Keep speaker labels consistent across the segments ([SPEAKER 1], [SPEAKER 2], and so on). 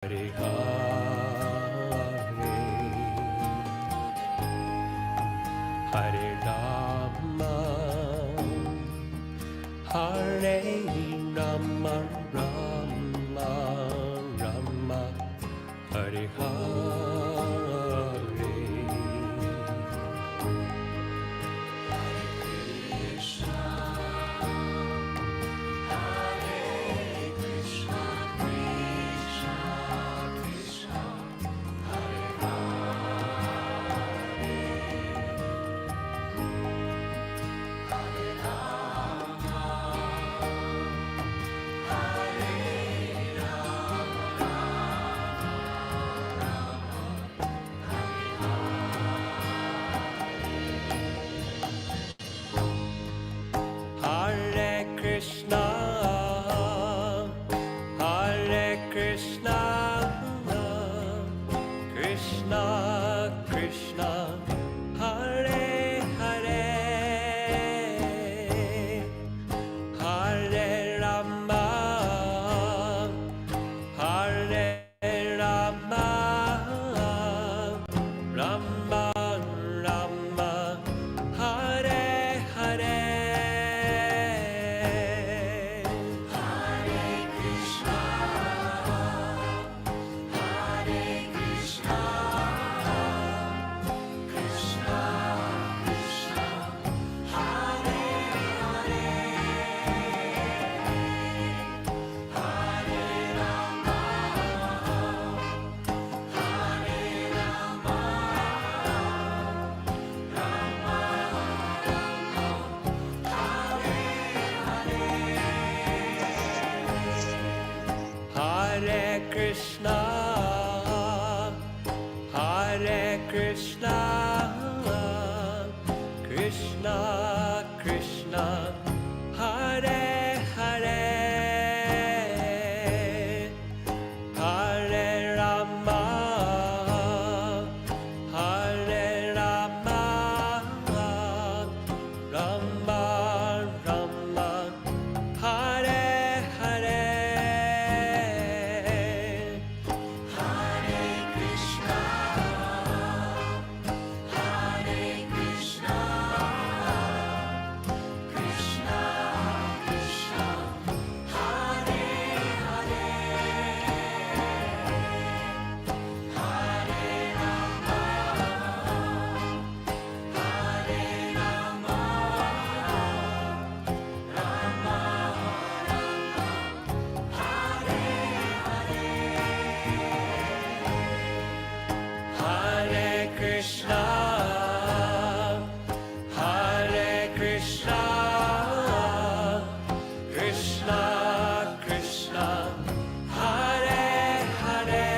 [SPEAKER 1] Hare Hare, Hare Rama, Hare Rama, Rama Rama, Hare Hare. Hare Krishna, Hare Krishna, Krishna Krishna, Hare Hare, Hare Rama, Hare Rama, Rama Rama, Hare Hare. Hare Krishna, Hare Krishna, Krishna Krishna, Hare Hare, Hare Rama, Hare Rama, Rama Rama, Hare Hare. Hare Krishna, Hare Krishna, Krishna Krishna, Hare Hare,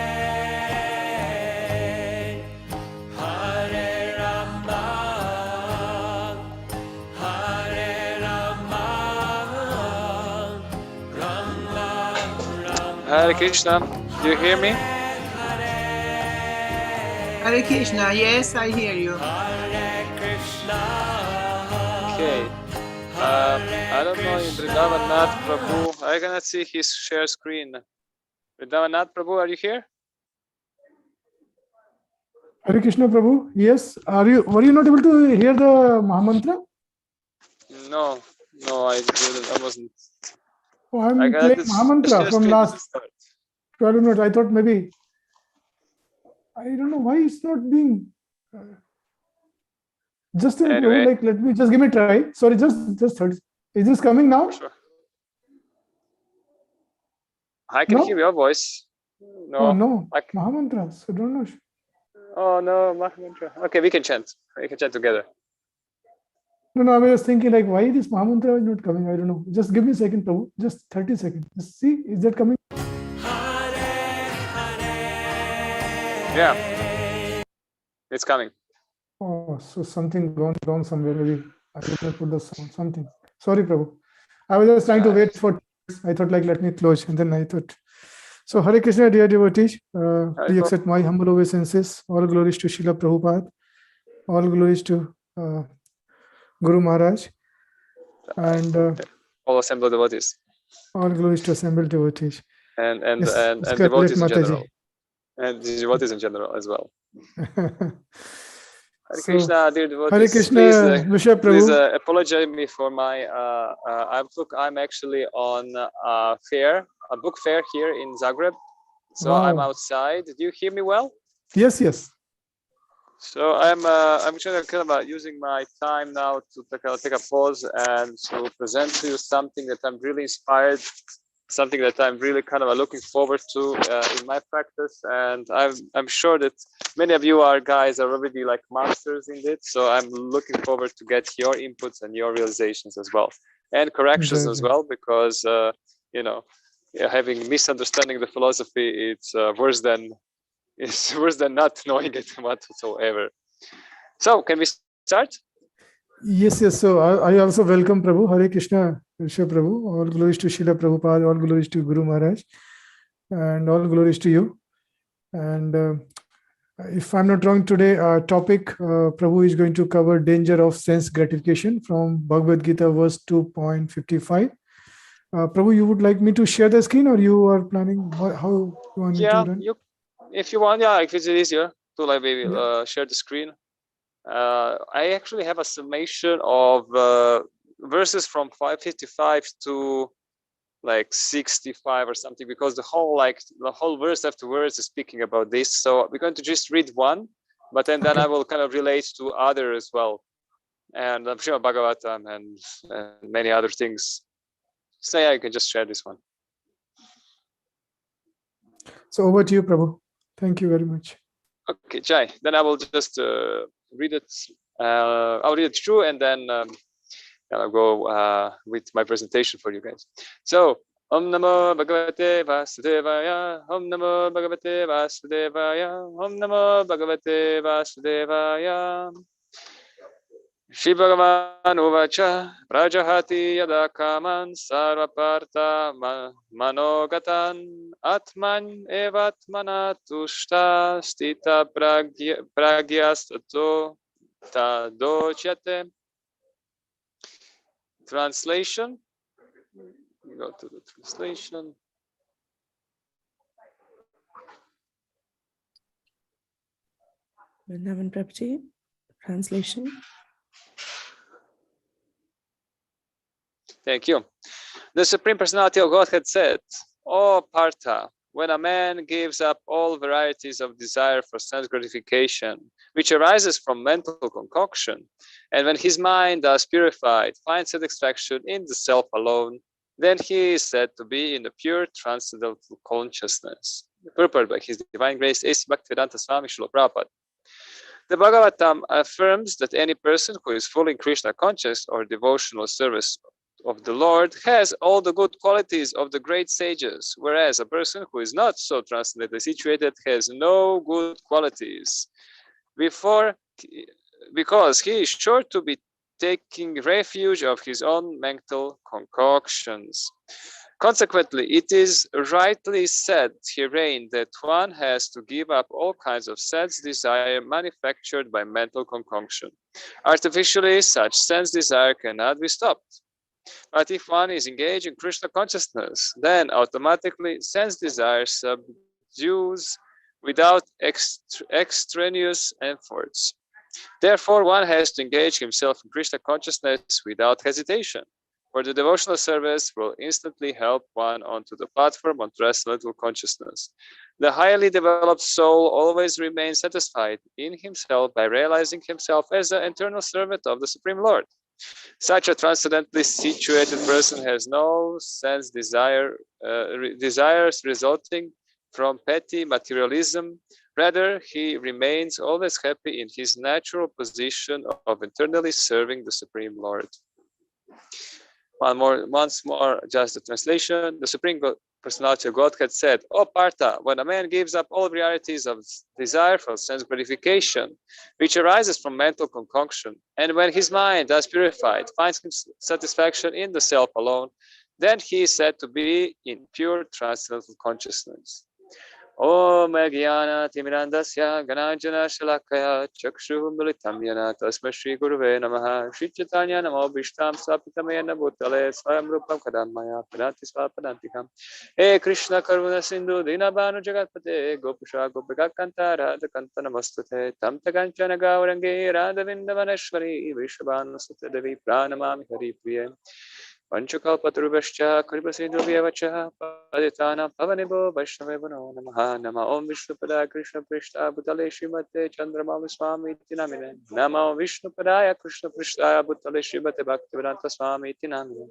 [SPEAKER 1] Hare Rama, Hare Rama, Rama Rama.
[SPEAKER 2] Hare Krishna, do you hear me?
[SPEAKER 3] Hare Krishna, yes, I hear you.
[SPEAKER 1] Hare Krishna.
[SPEAKER 2] Okay. I don't know in Vrsabha Prabhu. I cannot see his share screen. Vrsabha Prabhu, are you here?
[SPEAKER 4] Hare Krishna Prabhu, yes. Were you not able to hear the Mahamantra?
[SPEAKER 2] No, I wasn't.
[SPEAKER 4] Oh, I'm
[SPEAKER 2] I got
[SPEAKER 4] playing
[SPEAKER 2] this
[SPEAKER 4] Mahamantra
[SPEAKER 2] share
[SPEAKER 4] from
[SPEAKER 2] screen
[SPEAKER 4] last
[SPEAKER 2] start.
[SPEAKER 4] 12 minutes. I thought maybe, I don't know why it's not being, just a minute,
[SPEAKER 2] Anyway.
[SPEAKER 4] like, let me just give me a try. Sorry, just 30. Is this coming now?
[SPEAKER 2] Sure. I can
[SPEAKER 4] No?
[SPEAKER 2] hear your voice. No.
[SPEAKER 4] Oh, no.
[SPEAKER 2] I can...
[SPEAKER 4] Mahamantra. So don't know.
[SPEAKER 2] Oh, no, Mahamantra. Okay, we can chant. We can chant together.
[SPEAKER 4] No, I was thinking like, why this Mahamantra is not coming? I don't know. Just give me a second, Prabhu. Just 30 seconds. Just see, is that coming?
[SPEAKER 2] Yeah. It's coming.
[SPEAKER 4] Oh, so something gone wrong somewhere. Maybe I didn't put the sound. Something. Sorry, Prabhu. I was just trying to wait for. I thought like let me close, and then I thought. So Hare Krishna, dear devotees. Please accept my humble obeisances. All glories to Srila Prabhupada. All glories to Guru Maharaj, and
[SPEAKER 2] all assembled devotees.
[SPEAKER 4] all glories to assembled devotees.
[SPEAKER 2] And
[SPEAKER 4] Yes,
[SPEAKER 2] devotees in general. and devotees in general as well. Hare
[SPEAKER 4] So,
[SPEAKER 2] Krishna, dear
[SPEAKER 4] Hare
[SPEAKER 2] devotees,
[SPEAKER 4] Krishna, Vrsabha
[SPEAKER 2] please
[SPEAKER 4] Prabhu.
[SPEAKER 2] apologize me for my I'm actually on a fair, a book fair here in Zagreb, so I'm
[SPEAKER 4] Wow.
[SPEAKER 2] outside. Do you hear me well?
[SPEAKER 4] Yes, yes.
[SPEAKER 2] So I'm trying to kind of using my time now to take a pause and to present to you something that I'm really inspired, something that I'm really kind of looking forward to in my practice, and I'm sure that many of you guys are already like masters in it. So I'm looking forward to get your inputs and your realizations as well, and corrections as well, because you know, having misunderstanding the philosophy, it's worse than not knowing it whatsoever. So can we start?
[SPEAKER 4] Yes, yes. So I also welcome Prabhu. Hare Krishna, Vrsabha Prabhu. All glories to Srila Prabhupada, all glories to Guru Maharaj, and all glories to you. And if I'm not wrong, today our topic, Prabhu is going to cover danger of sense gratification from Bhagavad Gita verse 2.55. Prabhu, you would like me to share the screen, or you are planning how you want me to
[SPEAKER 2] Yeah,
[SPEAKER 4] run?
[SPEAKER 2] if you want, yeah, if it's easier to like maybe
[SPEAKER 4] Yeah.
[SPEAKER 2] share the screen. I actually have a summation of verses from 555 to like 65 or something, because the whole verse afterwards is speaking about this. So we're going to just read one, but then I will kind of relate to other as well, and I'm sure Bhagavatam and many other things. So yeah, you can just share this one.
[SPEAKER 4] So over to you, Prabhu. Thank you very much.
[SPEAKER 2] Okay, Jai. Then I will just read it. I'll read it through, and then I'll go with my presentation for you guys. So, Om Namo Bhagavate Vasudevaya. Om Namo Bhagavate Vasudevaya. Om Namo Bhagavate Vasudevaya. Shri Bhagavan Uvacha Prajahati Yada Kaman Sarvaparta Manogatan Atman Evatmana Tushta Stita Pragyastato Tadochate. Translation. Go to the translation.
[SPEAKER 5] Vrindavan Prabhuji, translation.
[SPEAKER 2] Thank you. The Supreme Personality of Godhead said, "O Partha, when a man gives up all varieties of desire for sense gratification, which arises from mental concoction, and when his mind, thus purified, finds satisfaction in the self alone, then he is said to be in the pure transcendental consciousness." Purport by His Divine Grace, A.C. Bhaktivedanta Swami Srila Prabhupada. The Bhagavatam affirms that any person who is fully Krishna conscious or devotional service of the Lord has all the good qualities of the great sages, whereas a person who is not so transcendently situated has no good qualities. Because he is sure to be taking refuge of his own mental concoctions. Consequently, it is rightly said herein that one has to give up all kinds of sense desire manufactured by mental concoction. Artificially, such sense desire cannot be stopped. But if one is engaged in Krishna consciousness, then automatically sense desire subdues without extraneous efforts. Therefore, one has to engage himself in Krishna consciousness without hesitation, for the devotional service will instantly help one onto the platform on transcendental consciousness. The highly developed soul always remains satisfied in himself by realizing himself as the eternal servant of the Supreme Lord. Such a transcendently situated person has no sense desires resulting from petty materialism. Rather, he remains always happy in his natural position of eternally serving the Supreme Lord. Once more, just the translation. The Supreme Personality of Godhead said, "O Partha, when a man gives up all realities of desire for sense gratification, which arises from mental concoction, and when his mind, thus purified, finds satisfaction in the self alone, then he is said to be in pure transcendental consciousness." Om Jnana Timirandasya Ganajana Shalakaya Chakshu Militam Yana Tasma Shri Guruve Namaha Shri Chaitanya Namo Bhishtam Sapitamena Bhutale Swayam Rupam Kadamaya Padanti Swapadantikam He Krishna Karuna Sindhu Dinabhanu Jagatpate Gopusha Gopika Kanta Radha Kanta Namastute Tam Taganchana Gaurangi Radha Vindavaneshwari Vrishabhanu Sutta Devi Pranamami Hari Priye Panchakalpatarubhascha Kripasidhuvyavacha Paditana Pavanibo Vaishnavevo Namaha Nama Om Vishnupada Krishna Prishta Bhutale Srimate Chandramali Swami Tinamine Nama Om Vishnupadaya Krishna Prishta Bhutale Srimate Bhaktivedanta Swami Tinamine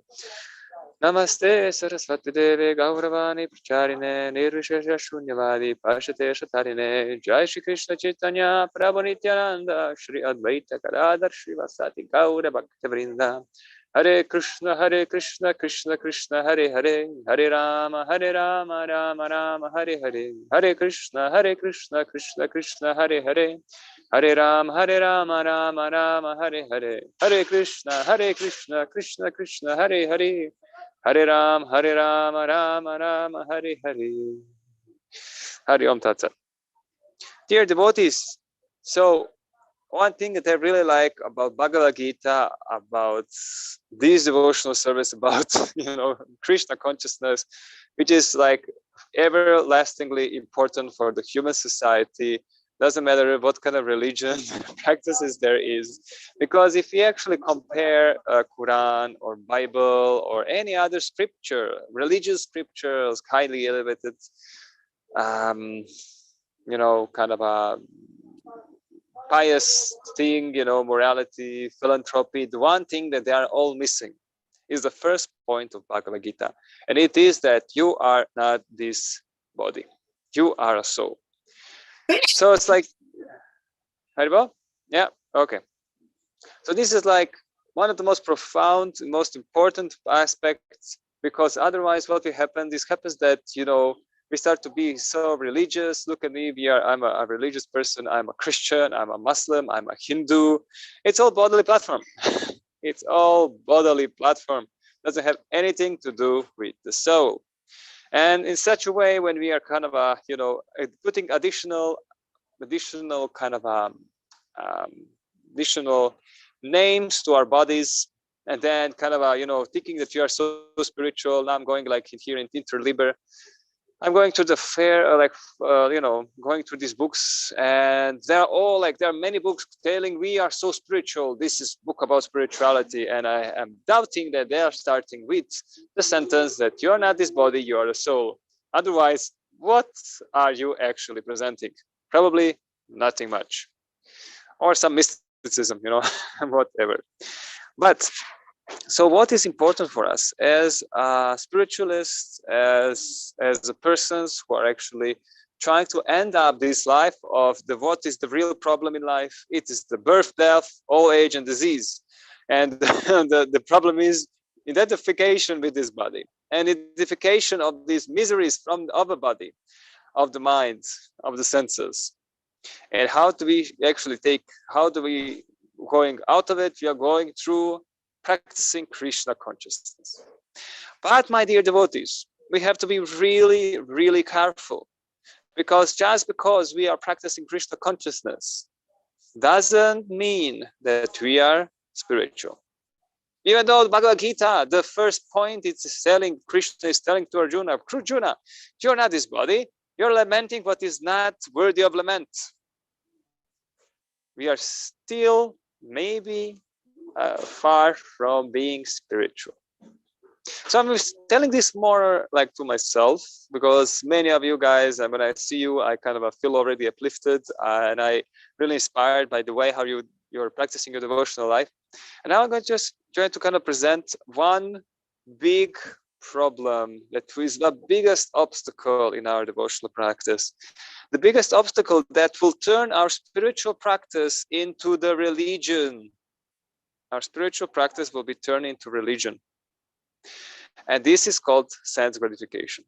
[SPEAKER 2] Namaste Saraswati Deve Gauravani Pracharine Nirvishesha Shunyavadi Pashate Shatarine Jai Shri Krishna Chaitanya Prabhu Nityananda Shri Advaita Kadadar Shri Vasati Gaura Bhaktivrinda Hare Krishna, Krishna Krishna, Hare Hare, Hare Rama, Rama Rama, Hare Hare, Hare Krishna, Krishna Krishna, Hare Hare, Hare Rama, Rama Rama, Hare Hare, Hare Krishna, Krishna Krishna, Hare Hare, Hare Rama, Rama Rama, Hare Hare. Hari Om Tat Sat. Dear devotees, so one thing that I really like about Bhagavad Gita, about this devotional service, about Krishna consciousness, which is like everlastingly important for the human society. Doesn't matter what kind of religion practices there is, because if we actually compare Quran or Bible or any other scripture, religious scriptures, highly elevated, kind of a pious thing, morality, philanthropy, the one thing that they are all missing is the first point of Bhagavad Gita. And it is that you are not this body. You are a soul. So it's like, Haribol? Yeah, okay. So this is like one of the most profound, most important aspects, because otherwise what will happen, this happens that, we start to be so religious. Look at me, I'm a religious person, I'm a Christian, I'm a Muslim, I'm a Hindu. It's all bodily platform. It's all bodily platform. Doesn't have anything to do with the soul. And in such a way, when we are kind of putting additional kind of additional names to our bodies, and then kind of thinking that you are so spiritual. Now I'm going like here in Interliber. I'm going to the fair, going through these books, and there are many books telling we are so spiritual. This is book about spirituality, and I am doubting that they are starting with the sentence that you are not this body, you are a soul. Otherwise, what are you actually presenting? Probably nothing much, or some mysticism, whatever. But so what is important for us as spiritualists, as the persons who are actually trying to end up this life of what is the real problem in life? It is the birth, death, old age, and disease. And the problem is identification with this body and identification of these miseries of the body, of the mind, of the senses. And how do we actually going out of it? We are going through practicing Krishna consciousness. But my dear devotees, we have to be really, really careful, because just because we are practicing Krishna consciousness doesn't mean that we are spiritual. Even though Bhagavad Gita, the first point Krishna is telling to Arjuna, Arjuna, you're not this body, you're lamenting what is not worthy of lament. We are still maybe far from being spiritual. So I'm telling this more like to myself, because many of you guys, and when I see you, I kind of feel already uplifted, and I really inspired by the way how you're practicing your devotional life. And now I'm going to just try to kind of present one big problem that is the biggest obstacle in our devotional practice. The biggest obstacle that will turn our spiritual practice into the religion. Our spiritual practice will be turned into religion. And this is called sense gratification.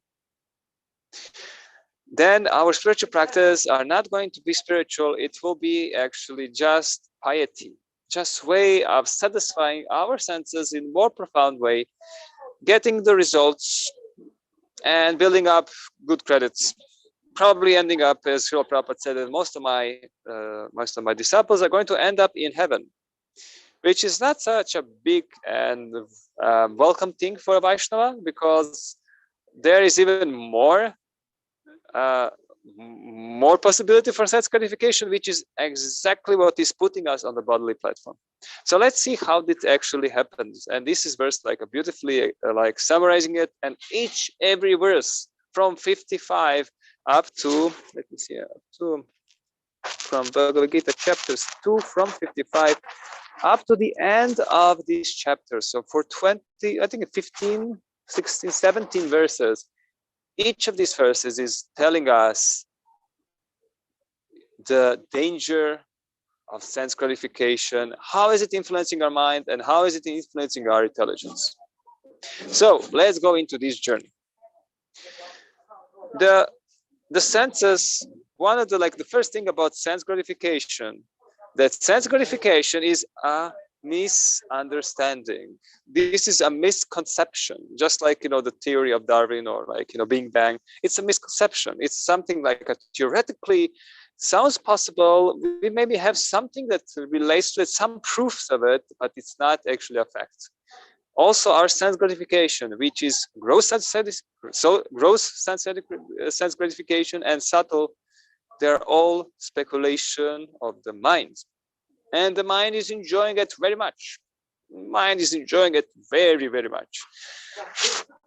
[SPEAKER 2] Then our spiritual practice are not going to be spiritual. It will be actually just piety, just way of satisfying our senses in more profound way, getting the results and building up good credits. probably ending up, as Srila Prabhupada said, that most of my disciples are going to end up in heaven, which is not such a big and welcome thing for a Vaishnava, because there is even more possibility for sense gratification, which is exactly what is putting us on the bodily platform. So let's see how this actually happens. And this is verse like a beautifully like summarizing it, and every verse from 55 up to, let me see, up to, from Bhagavad Gita chapters 2 from 55 up to the end of this chapter. So for 20, I think 15, 16, 17 verses, each of these verses is telling us the danger of sense gratification, how is it influencing our mind, and how is it influencing our intelligence. So let's go into this journey. The senses, one of the first thing about sense gratification, that sense gratification is a misunderstanding. This is a misconception, just like the theory of Darwin, or Big Bang. It's a misconception. It's something like a theoretically sounds possible. We maybe have something that relates to it, some proofs of it, but it's not actually a fact. Also, our sense gratification, which is gross sense gratification and subtle, they're all speculation of the mind. And the mind is enjoying it very much. Mind is enjoying it very, very much.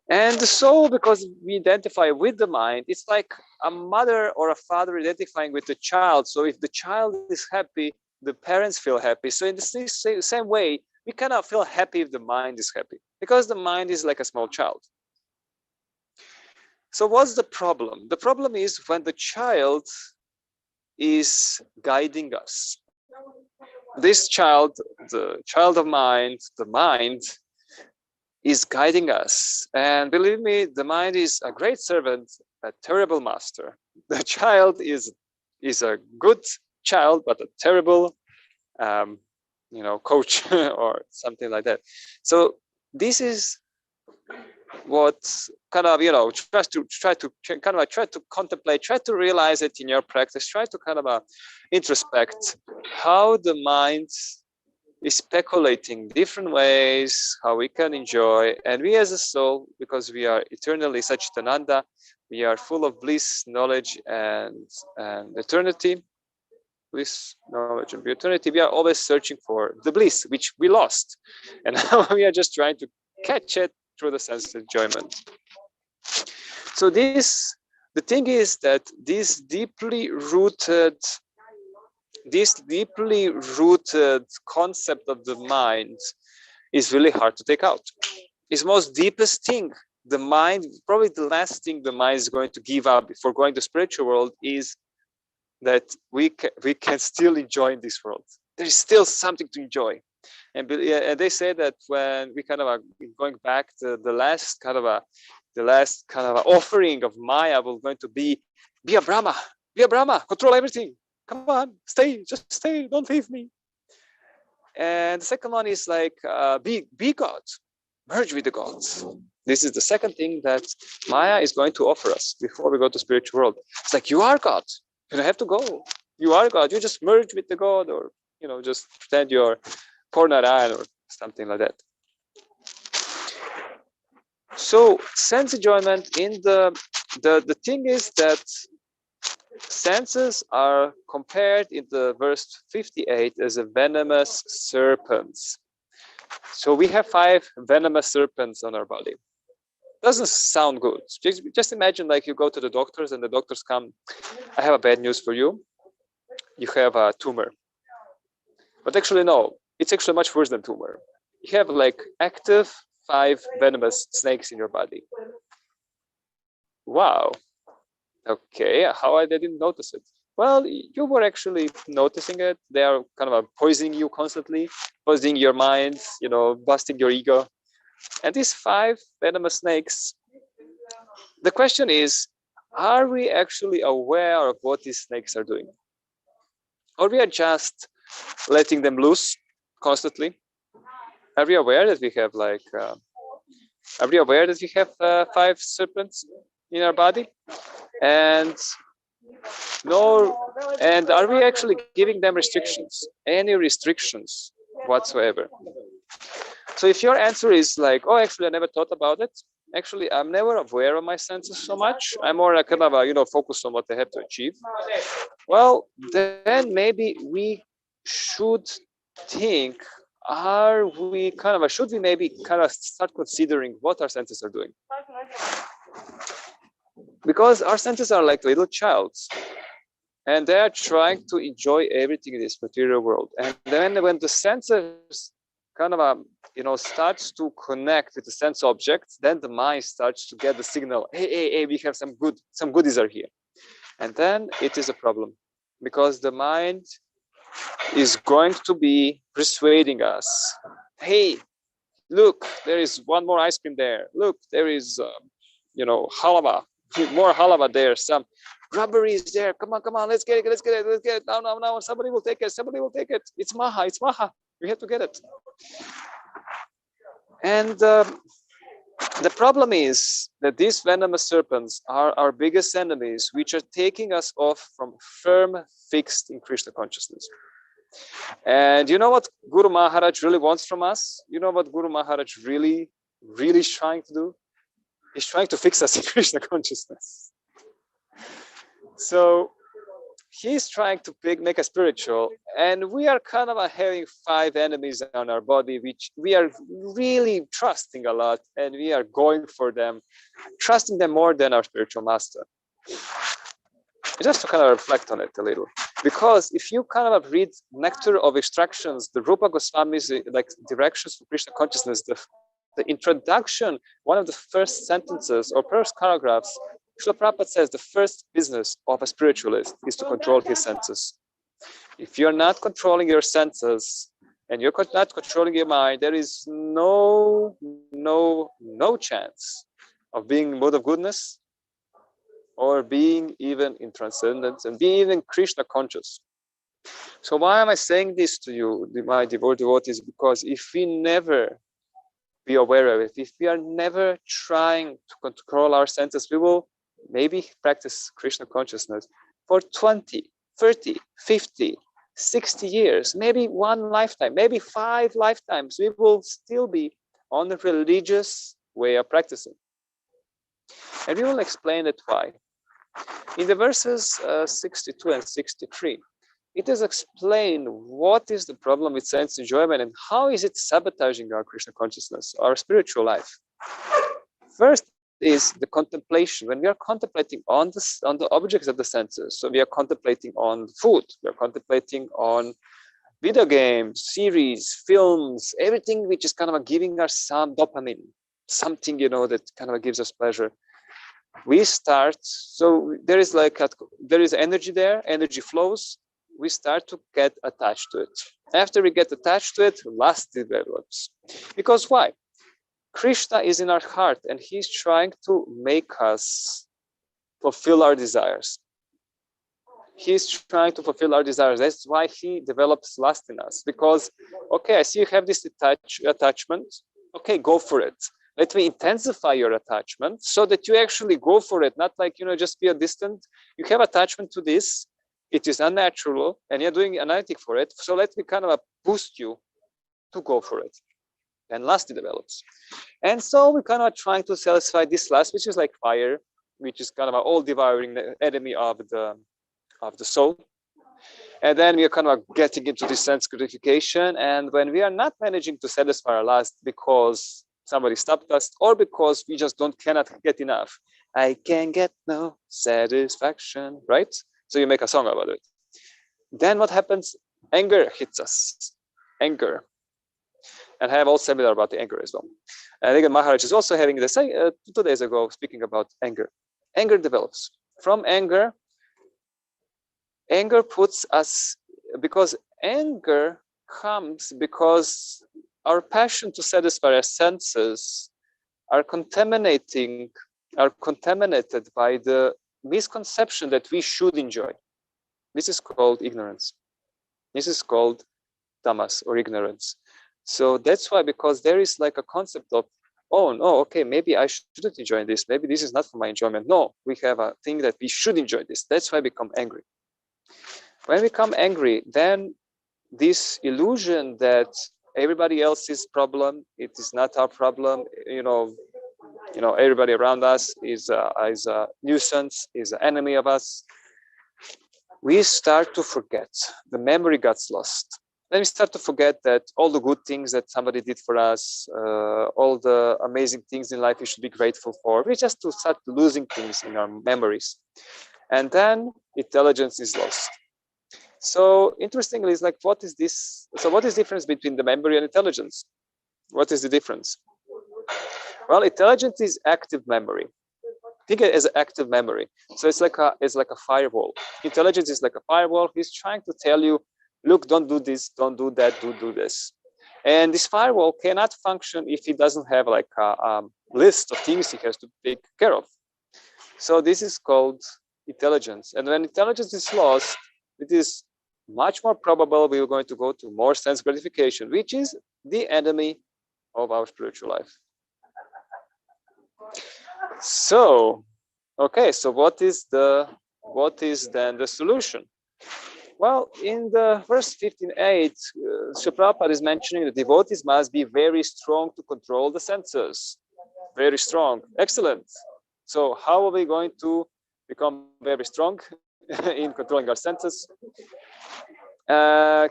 [SPEAKER 2] And the soul, because we identify with the mind, it's like a mother or a father identifying with the child. So if the child is happy, the parents feel happy. So in the same way, we cannot feel happy if the mind is happy, because the mind is like a small child. So what's the problem? The problem is when the child is guiding us. This child, the child of mind, the mind is guiding us. And believe me, the mind is a great servant, a terrible master. The child is a good child, but a terrible coach or something like that. So this is what kind of try to contemplate, try to realize it in your practice, try to kind of introspect how the mind is speculating different ways how we can enjoy. And we as a soul, because we are eternally Satchitananda, we are full of bliss, knowledge, and eternity. Bliss, knowledge, and eternity. We are always searching for the bliss which we lost, and now we are just trying to catch it through the sense enjoyment. So the thing is that this deeply rooted concept of the mind is really hard to take out. It's most deepest thing. The mind, probably the last thing the mind is going to give up before going to spiritual world, is that we can still enjoy in this world. There is still something to enjoy. And they say that when we kind of are going back to the last kind of offering of Maya will going to be a Brahma, control everything. Come on, just stay, don't leave me. And the second one is like be God, merge with the gods. This is the second thing that Maya is going to offer us before we go to spiritual world. It's like, you are God. You don't have to go. You are God. You just merge with the God, or just pretend you're Narayan or something like that. So sense enjoyment in the thing is that senses are compared in the verse 58 as a venomous serpents. So we have 5 venomous serpents on our body. Doesn't sound good. Just imagine like you go to the doctors and the doctors come, I have a bad news for you. You have a tumor. But actually no, it's actually much worse than tumor. You have like active 5 venomous snakes in your body. Wow. Okay, how I didn't notice it? Well, you were actually noticing it. They are kind of poisoning you constantly, poisoning your mind, busting your ego. And these 5 venomous snakes, the question is, are we actually aware of what these snakes are doing? Or we are just letting them loose constantly? Are we aware that we have are we aware that we have 5 serpents in our body? And No, and are we actually giving them restrictions? Any restrictions whatsoever? So if your answer is like, oh, actually, I never thought about it. Actually, I'm never aware of my senses so much. I'm more like kind of focused on what I have to achieve. Well, then maybe we should think, should we maybe kind of start considering what our senses are doing? Because our senses are like little childs, and they are trying to enjoy everything in this material world. And then when the senses kind of starts to connect with the sense objects, then the mind starts to get the signal, hey, we have some goodies are here. And then it is a problem, because the mind is going to be persuading us, hey, look, there is one more ice cream there. Look, there is halava, more halava there. Some rubbery is there. Come on, let's get it. Now, somebody will take it. It's maha. We have to get it. And the problem is that these venomous serpents are our biggest enemies, which are taking us off from firm, fixed in Krishna consciousness. And you know what Guru Maharaj really wants from us? You know what Guru Maharaj really is trying to do? He's trying to fix us in Krishna consciousness. So he's trying to make us spiritual, and we are kind of having 5 enemies on our body, which we are really trusting a lot, and we are going for them, trusting them more than our spiritual master. Just to kind of reflect on it a little, because if you kind of read Nectar of Extractions, the Rupa Goswami's like directions for Krishna consciousness, the introduction, one of the first sentences or first paragraphs, Srila Prabhupada says the first business of a spiritualist is to control his senses. If you're not controlling your senses and you're not controlling your mind, there is no chance of being in mood of goodness, or being even in transcendence, and being even Krishna conscious. So why am I saying this to you, my devotees? Because if we never be aware of it, if we are never trying to control our senses, we will maybe practice Krishna consciousness for 20, 30, 50, 60 years, maybe 1 lifetime, maybe 5 lifetimes. We will still be on the religious way of practicing. And we will explain it why. In the verses 62 and 63, it is explained what is the problem with sense enjoyment and how is it sabotaging our Krishna consciousness, our spiritual life. First is the contemplation. When we are contemplating on the objects of the senses, so we are contemplating on food, we are contemplating on video games, series, films, everything which is kind of giving us some dopamine, something that kind of gives us pleasure. We start, so there is energy there, energy flows. We start to get attached to it. After we get attached to it, lust develops. Because why? Krishna is in our heart, and he's trying to make us fulfill our desires. He's trying to fulfill our desires. That's why he develops lust in us. Because, okay, I see you have this attachment. Okay, go for it. Let me intensify your attachment so that you actually go for it, not like, just be a distant. You have attachment to this. It is unnatural, and you're doing analytic for it. So let me kind of boost you to go for it. And lust develops. And so we're kind of trying to satisfy this lust, which is like fire, which is kind of an all-devouring enemy of the soul. And then we are kind of getting into this sense gratification. And when we are not managing to satisfy our lust because somebody stopped us, or because we just cannot get enough, I can get no satisfaction, right? So you make a song about it. Then what happens? Anger hits us. Anger. And I have all seminar about the anger as well. And again, Maharaj is also having the same 2 days ago speaking about anger. Anger develops. From anger puts us, because anger comes because our passion to satisfy our senses are contaminated by the misconception that we should enjoy. This is called ignorance. This is called tamas, or ignorance. So that's why, because there is like a concept of oh no, okay, maybe I shouldn't enjoy this. Maybe this is not for my enjoyment. No, we have a thing that we should enjoy this. That's why we become angry. When we become angry, then this illusion that everybody else's problem, it is not our problem, everybody around us is a nuisance, is an enemy of us. We start to forget. The memory gets lost. Then we start to forget that all the good things that somebody did for us, all the amazing things in life we should be grateful for. We just to start losing things in our memories. And then intelligence is lost. So interestingly, it's like, what is this? So what is the difference between the memory and intelligence? What is the difference? Well, intelligence is active memory. Think it as active memory. So it's like a firewall. Intelligence is like a firewall. He's trying to tell you, look, don't do this, don't do that, do this. And this firewall cannot function if he doesn't have like a list of things he has to take care of. So this is called intelligence. And when intelligence is lost, it is much more probable we are going to go to more sense gratification, which is the enemy of our spiritual life. So, okay, so what is then the solution? Well, in the verse 15:8, Prabhupada is mentioning the devotees must be very strong to control the senses. Very strong. Excellent. So how are we going to become very strong in controlling our senses?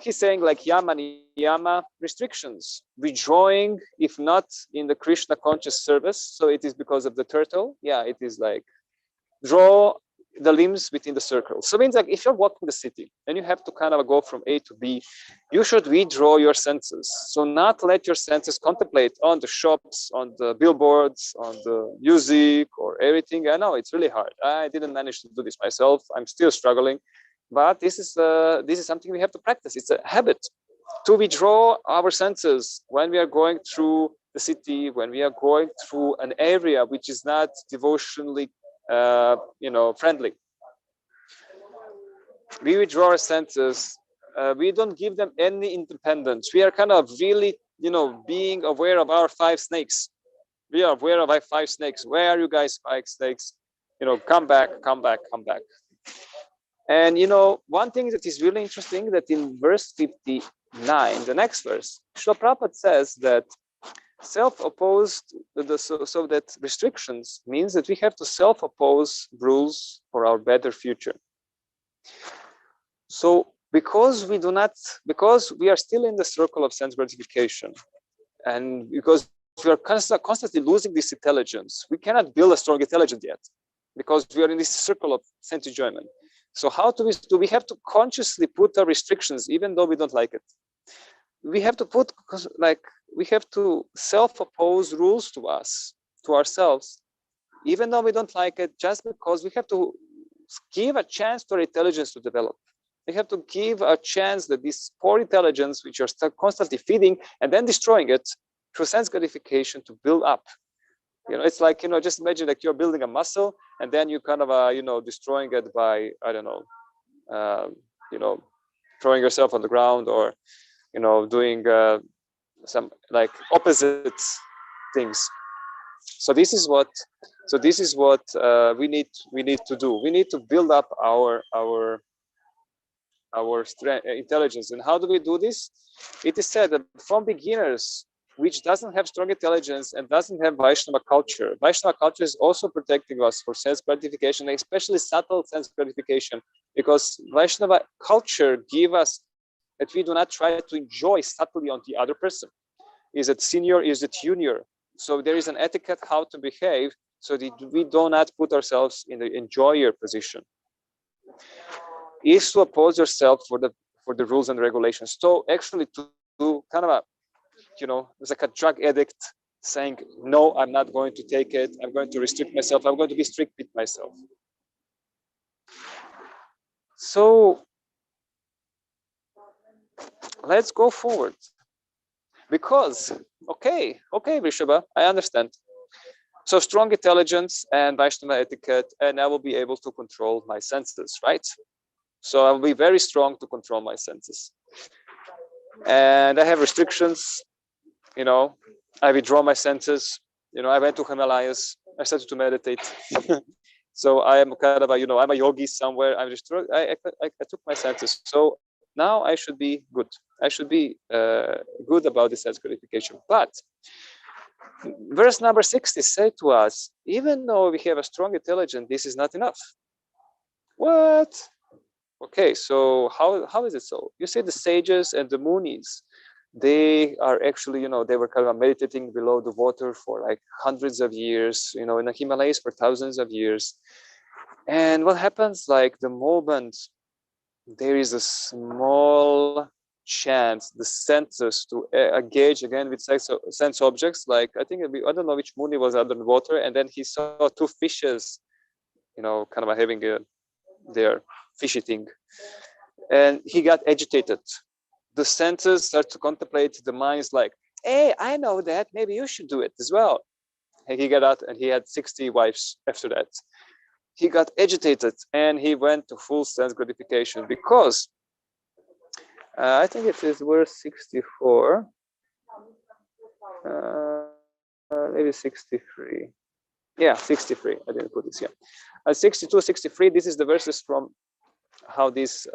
[SPEAKER 2] He's saying like yama niyama, restrictions, withdrawing if not in the Krishna conscious service. So it is because of the turtle. Yeah, it is like draw the limbs within the circle. So it means like if you're walking the city and you have to kind of go from A to B, you should withdraw your senses. So not let your senses contemplate on the shops, on the billboards, on the music or everything. I know it's really hard. I didn't manage to do this myself. I'm still struggling. But this is something we have to practice. It's a habit to withdraw our senses when we are going through the city, when we are going through an area which is not devotionally, friendly. We withdraw our senses. We don't give them any independence. We are kind of really, being aware of our 5 snakes. We are aware of our 5 snakes. Where are you guys, 5 snakes? Come back, come back, come back. And one thing that is really interesting, that in verse 59, the next verse, Srila Prabhupada says that self-opposed, so that restrictions means that we have to self-oppose rules for our better future. So because we are still in the circle of sense gratification, and because we are constantly losing this intelligence, we cannot build a strong intelligence yet, because we are in this circle of sense enjoyment. So how do we have to consciously put our restrictions, even though we don't like it. We have to self-oppose rules to ourselves, even though we don't like it, just because we have to give a chance to our intelligence to develop. We have to give a chance that this poor intelligence, which you're constantly feeding and then destroying it through sense gratification, to build up. It's like, just imagine like you're building a muscle and then you kind of, destroying it by, I don't know, throwing yourself on the ground or, doing some like opposite things. So this is what we need to do. We need to build up our strength, intelligence. And how do we do this? It is said that from beginners, which doesn't have strong intelligence and doesn't have Vaishnava culture. Vaishnava culture is also protecting us for sense gratification, especially subtle sense gratification, because Vaishnava culture gives us that we do not try to enjoy subtly on the other person. Is it senior? Is it junior? So there is an etiquette how to behave so that we do not put ourselves in the enjoyer position. Is to oppose yourself for the rules and regulations. So actually to do kind of a, it's like a drug addict saying, no, I'm not going to take it. I'm going to restrict myself. I'm going to be strict with myself. So let's go forward. Because, okay, Vrsabha, I understand. So strong intelligence and Vaishnava etiquette, and I will be able to control my senses, right? So I will be very strong to control my senses. And I have restrictions, I withdraw my senses. I went to Himalayas. I started to meditate. So I am kind of I'm a yogi somewhere. I took my senses. So now I should be good. I should be good about the sense gratification. But verse number 60 said to us, even though we have a strong intelligence, this is not enough. What? Okay, so how is it so? You say the sages and the munis, they are actually, they were kind of meditating below the water for like hundreds of years, in the Himalayas for thousands of years. And what happens, like the moment there is a small chance, the senses to engage again with sense objects, like I don't know which muni was under the water, and then he saw two fishes, kind of having their fish eating, and he got agitated. The senses start to contemplate. The mind is like, hey, I know that, maybe you should do it as well. And he got out, and he had 60 wives after that. He got agitated, and he went to full sense gratification, because I think it is verse 64, maybe 63. Yeah, 63. I didn't put this here. 62, 63. This is the verses from how this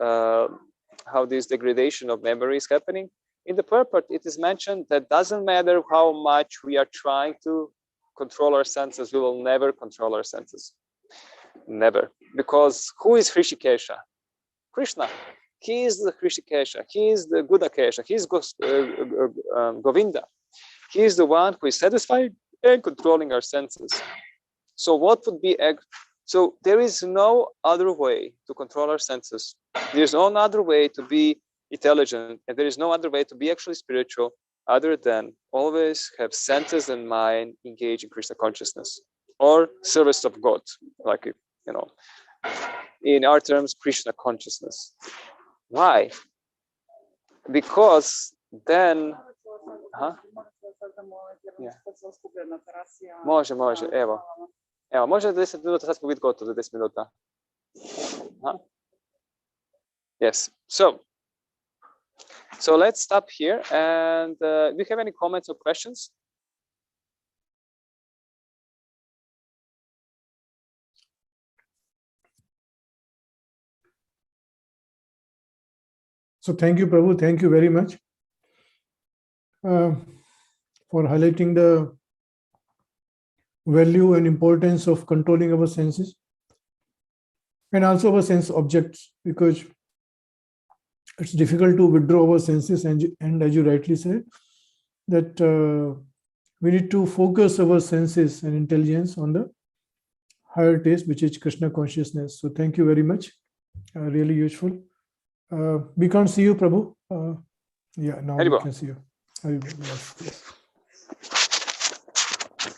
[SPEAKER 2] degradation of memory is happening. In the purport, it is mentioned that doesn't matter how much we are trying to control our senses, we will never control our senses. Never. Because who is Hrishikesha? Krishna. He is the Hrishikesha. He is the Gudakesha. He is Govinda. He is the one who is satisfied and controlling our senses. So what would be so there is no other way to control our senses. There's no other way to be intelligent, and there is no other way to be actually spiritual other than always have senses and mind engage in Krishna consciousness or service of God, like in our terms, Krishna consciousness. Why? Because then, Yeah. Može, evo. Evo, može 10 minuta, sad smo biti gotovi za 10 minuta. Yes, so let's stop here, and do you have any comments or questions?
[SPEAKER 4] So thank you, Prabhu. Thank you very much for highlighting the value and importance of controlling our senses and also our sense objects, because it's difficult to withdraw our senses, and as you rightly said, that we need to focus our senses and intelligence on the higher taste, which is Krishna consciousness. So thank you very much. Really useful. We can't see you, Prabhu. Yeah, now we can see you. Yes.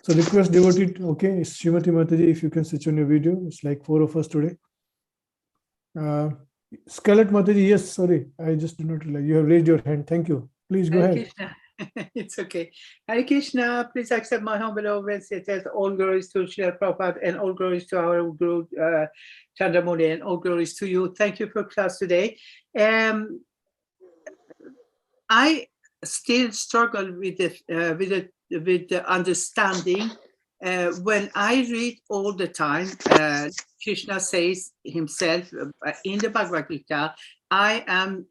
[SPEAKER 4] So request devotee, okay, Srimati Mataji, if you can switch on your video. It's like 4 of us today. Scarlet Mataji, yes, sorry, I just did not realize you have raised your hand. Thank you. Please go ahead.
[SPEAKER 3] Krishna. It's okay. Hare Krishna, please accept my humble obeisance. All glories to Srila Prabhupada, and all glories to our Guru Chandramuni, and all glories to you. Thank you for class today. I still struggle with the understanding. When I read all the time, Krishna says himself in the Bhagavad Gita, I am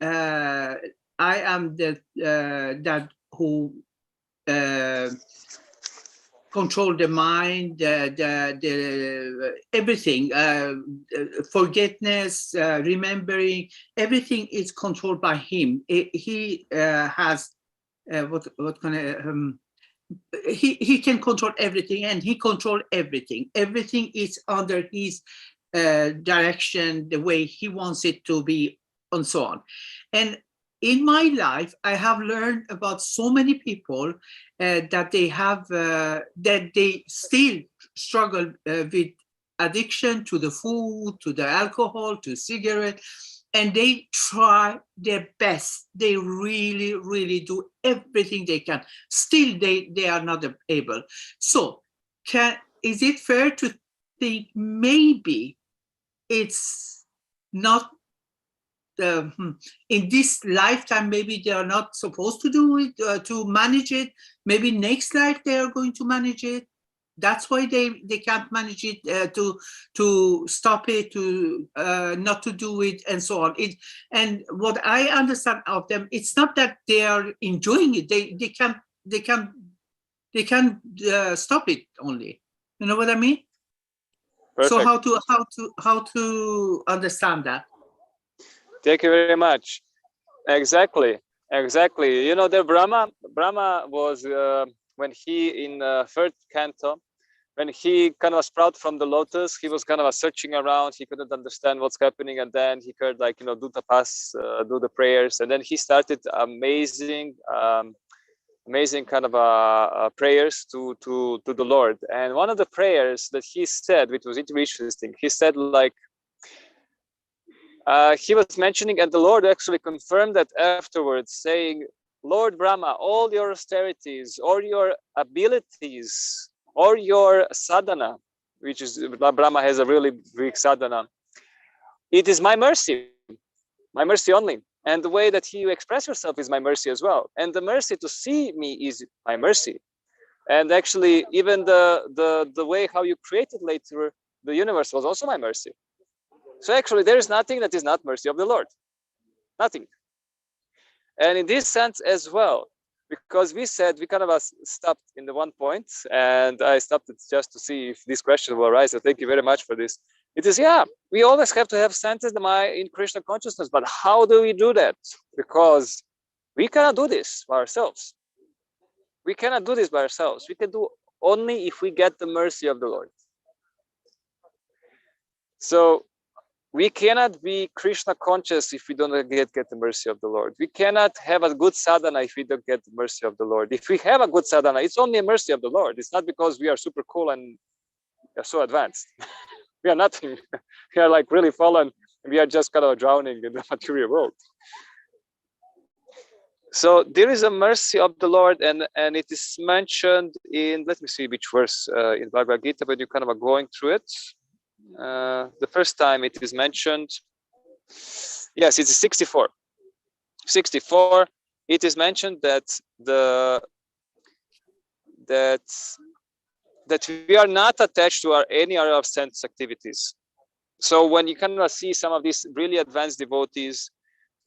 [SPEAKER 3] that who control the mind, the everything, forgetfulness, remembering, everything is controlled by him. He has he can control everything, and he controls everything. Everything is under his direction, the way he wants it to be, and so on. And in my life, I have learned about so many people that they have that they still struggle with addiction to the food, to the alcohol, to cigarette, and they try their best. They really, really do everything they can. Still, they are not able. So, is it fair to think maybe it's not in this lifetime, maybe they are not supposed to do it, to manage it. Maybe next life they are going to manage it. That's why they can't manage it to stop it, to not to do it, and so on. And what I understand of them, it's not that they are enjoying it. They can't stop it only. You know what I mean?
[SPEAKER 2] Perfect.
[SPEAKER 3] So how to understand that?
[SPEAKER 2] Thank you very much. Exactly. You know, the Brahma was when he in third canto, when he kind of sprouted from the lotus, he was kind of searching around. He couldn't understand what's happening, and then he heard, like, you know, do tapas, do the prayers, and then he started amazing kind of prayers to the Lord. And one of the prayers that he said, which was interesting, he said, like, he was mentioning, and the Lord actually confirmed that afterwards, saying, Lord Brahma, all your austerities, all your abilities, or your sadhana, which is, Brahma has a really big sadhana, it is my mercy only. And the way that you express yourself is my mercy as well. And the mercy to see me is my mercy. And actually, even the way how you created later the universe was also my mercy. So actually, there is nothing that is not mercy of the Lord. Nothing. And in this sense as well, because we said we kind of stopped in the one point, and I stopped it just to see if this question will arise. So thank you very much for this. It is, yeah, we always have to have senses in Krishna consciousness, but how do we do that? Because we cannot do this by ourselves. We cannot do this by ourselves. We can do only if we get the mercy of the Lord. So we cannot be Krishna conscious if we don't get the mercy of the Lord. We cannot have a good sadhana if we don't get the mercy of the Lord. If we have a good sadhana, it's only a mercy of the Lord. It's not because we are super cool and are so advanced. We are nothing. We are like really fallen. We are just kind of drowning in the material world. So there is a mercy of the Lord, and it is mentioned in, let me see which verse in Bhagavad Gita, but you kind of are going through it. The first time it is mentioned, yes, it's 64. 64. It is mentioned that that we are not attached to any other of sense activities. So when you kind of see some of these really advanced devotees,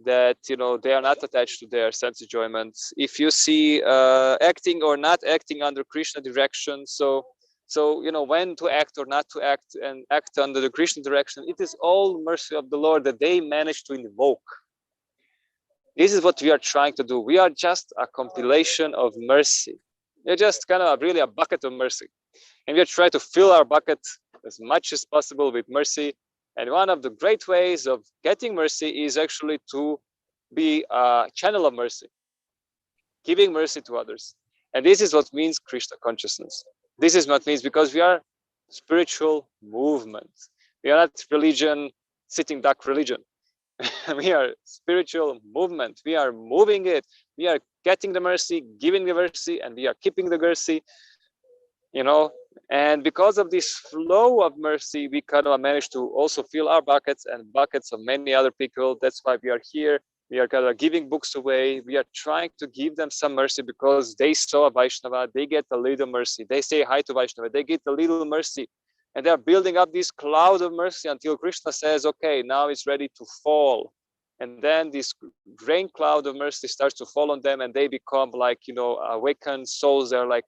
[SPEAKER 2] that, you know, they are not attached to their sense enjoyments. If you see acting or not acting under Krishna direction, so you know, when to act or not to act, and act under the Krishna direction, it is all mercy of the Lord that they manage to invoke. This is what we are trying to do. We are just a compilation of mercy. We're just kind of really a bucket of mercy, and we are trying to fill our bucket as much as possible with mercy. And one of the great ways of getting mercy is actually to be a channel of mercy, giving mercy to others. And this is what means Krishna consciousness. This is what means, because we are spiritual movement. We are not religion, sitting duck religion. We are spiritual movement. We are moving it. We are getting the mercy, giving the mercy, and we are keeping the mercy, you know. And because of this flow of mercy, we kind of manage to also fill our buckets and buckets of many other people. That's why we are here. We are kind of giving books away. We are trying to give them some mercy because they saw a Vaishnava, they get a little mercy. They say hi to Vaishnava, they get a little mercy. And they're building up this cloud of mercy until Krishna says, okay, now it's ready to fall. And then this rain cloud of mercy starts to fall on them, and they become like, you know, awakened souls. They're like,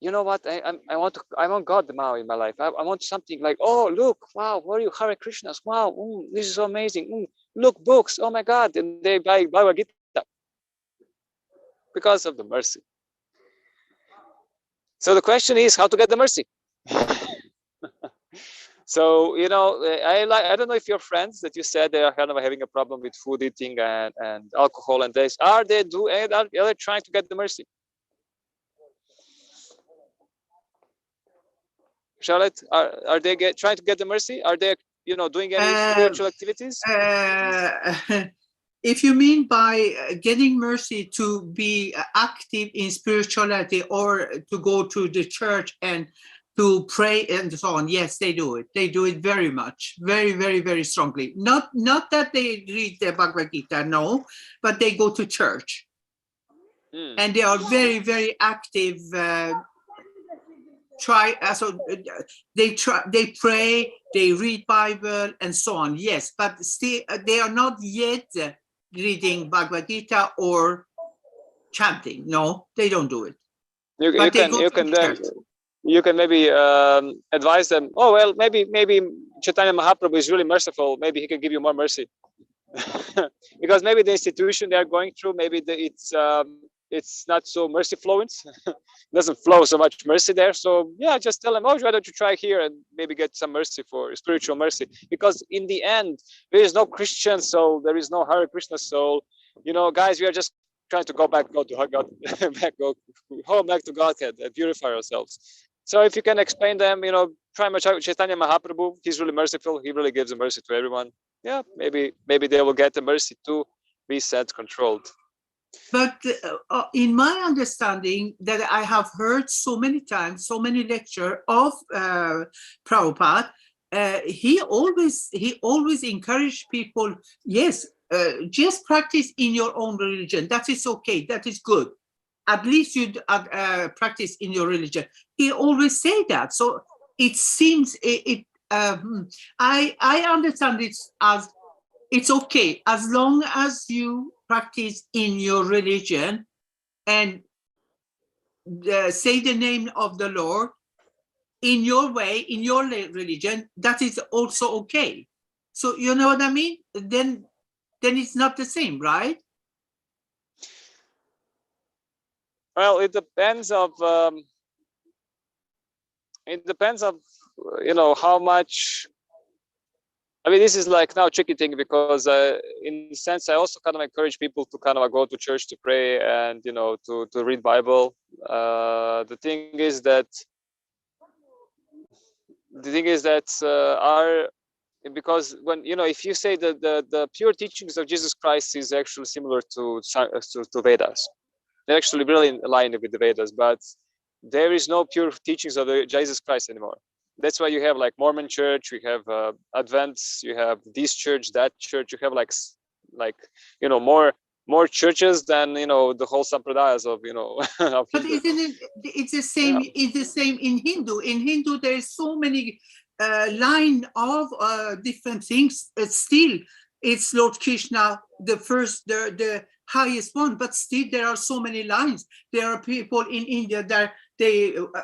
[SPEAKER 2] you know what, I want God now in my life. I want something like, oh, look, wow, what are you, Hare Krishnas? Wow, this is so amazing. Look, books, oh my God. And they buy Bhagavad Gita because of the mercy. So the question is how to get the mercy. So, you know, I don't know if your friends that you said they are kind of having a problem with food eating and alcohol and this, are they trying to get the mercy? Charlotte, are they trying to get the mercy? Are they, you know, doing any spiritual activities?
[SPEAKER 3] If you mean by getting mercy to be active in spirituality or to go to the church and to pray and so on, yes, they do it. They do it very much, very, very, very strongly. Not that they read the Bhagavad Gita, no, but they go to church. And they are very, very active try, they pray, they read Bible and so on. Yes, but still they are not yet reading Bhagavad Gita or chanting. No, they don't do it.
[SPEAKER 2] You
[SPEAKER 3] But they
[SPEAKER 2] can
[SPEAKER 3] go
[SPEAKER 2] you
[SPEAKER 3] to
[SPEAKER 2] can then
[SPEAKER 3] church.
[SPEAKER 2] you can maybe advise them. Oh well, maybe Chaitanya Mahaprabhu is really merciful. Maybe he can give you more mercy. Because maybe the institution they are going through, maybe it's not so mercy flowing. Doesn't flow so much mercy there. So yeah, just tell them, oh, why don't you try here and maybe get some mercy for spiritual mercy? Because in the end, there is no Christian soul, there is no Hare Krishna soul. You know, guys, we are just trying to go to God, go home back to Godhead and purify ourselves. So if you can explain them, you know, try Chaitanya Mahaprabhu. He's really merciful. He really gives a mercy to everyone. Yeah, maybe they will get the mercy to be self-controlled.
[SPEAKER 3] But in my understanding that I have heard so many times, so many lectures of Prabhupada, he always encouraged people, yes, just practice in your own religion. That is okay. That is good. At least you practice in your religion. He always say that. So it seems I understand it as it's okay as long as you practice in your religion and say the name of the Lord in your way, in your religion. That is also okay. So you know what I mean? Then it's not the same, right?
[SPEAKER 2] Well, it depends of you know how much. I mean, this is like now tricky thing because in a sense I also kind of encourage people to kind of go to church to pray and you know to read Bible. The thing is that our because when you know if you say that the pure teachings of Jesus Christ is actually similar to Vedas, they're actually really in line with the Vedas, but there is no pure teachings of the Jesus Christ anymore. That's why you have like Mormon church, you have Advents, you have this church, that church, you have like you know more churches than you know the whole sampradayas of you know of
[SPEAKER 3] But
[SPEAKER 2] Hindu.
[SPEAKER 3] isn't it? It's the same.
[SPEAKER 2] Yeah.
[SPEAKER 3] It's the same in Hindu. In Hindu, there is so many line of different things. Still, it's Lord Krishna, the first, the highest one. But still, there are so many lines. There are people in India that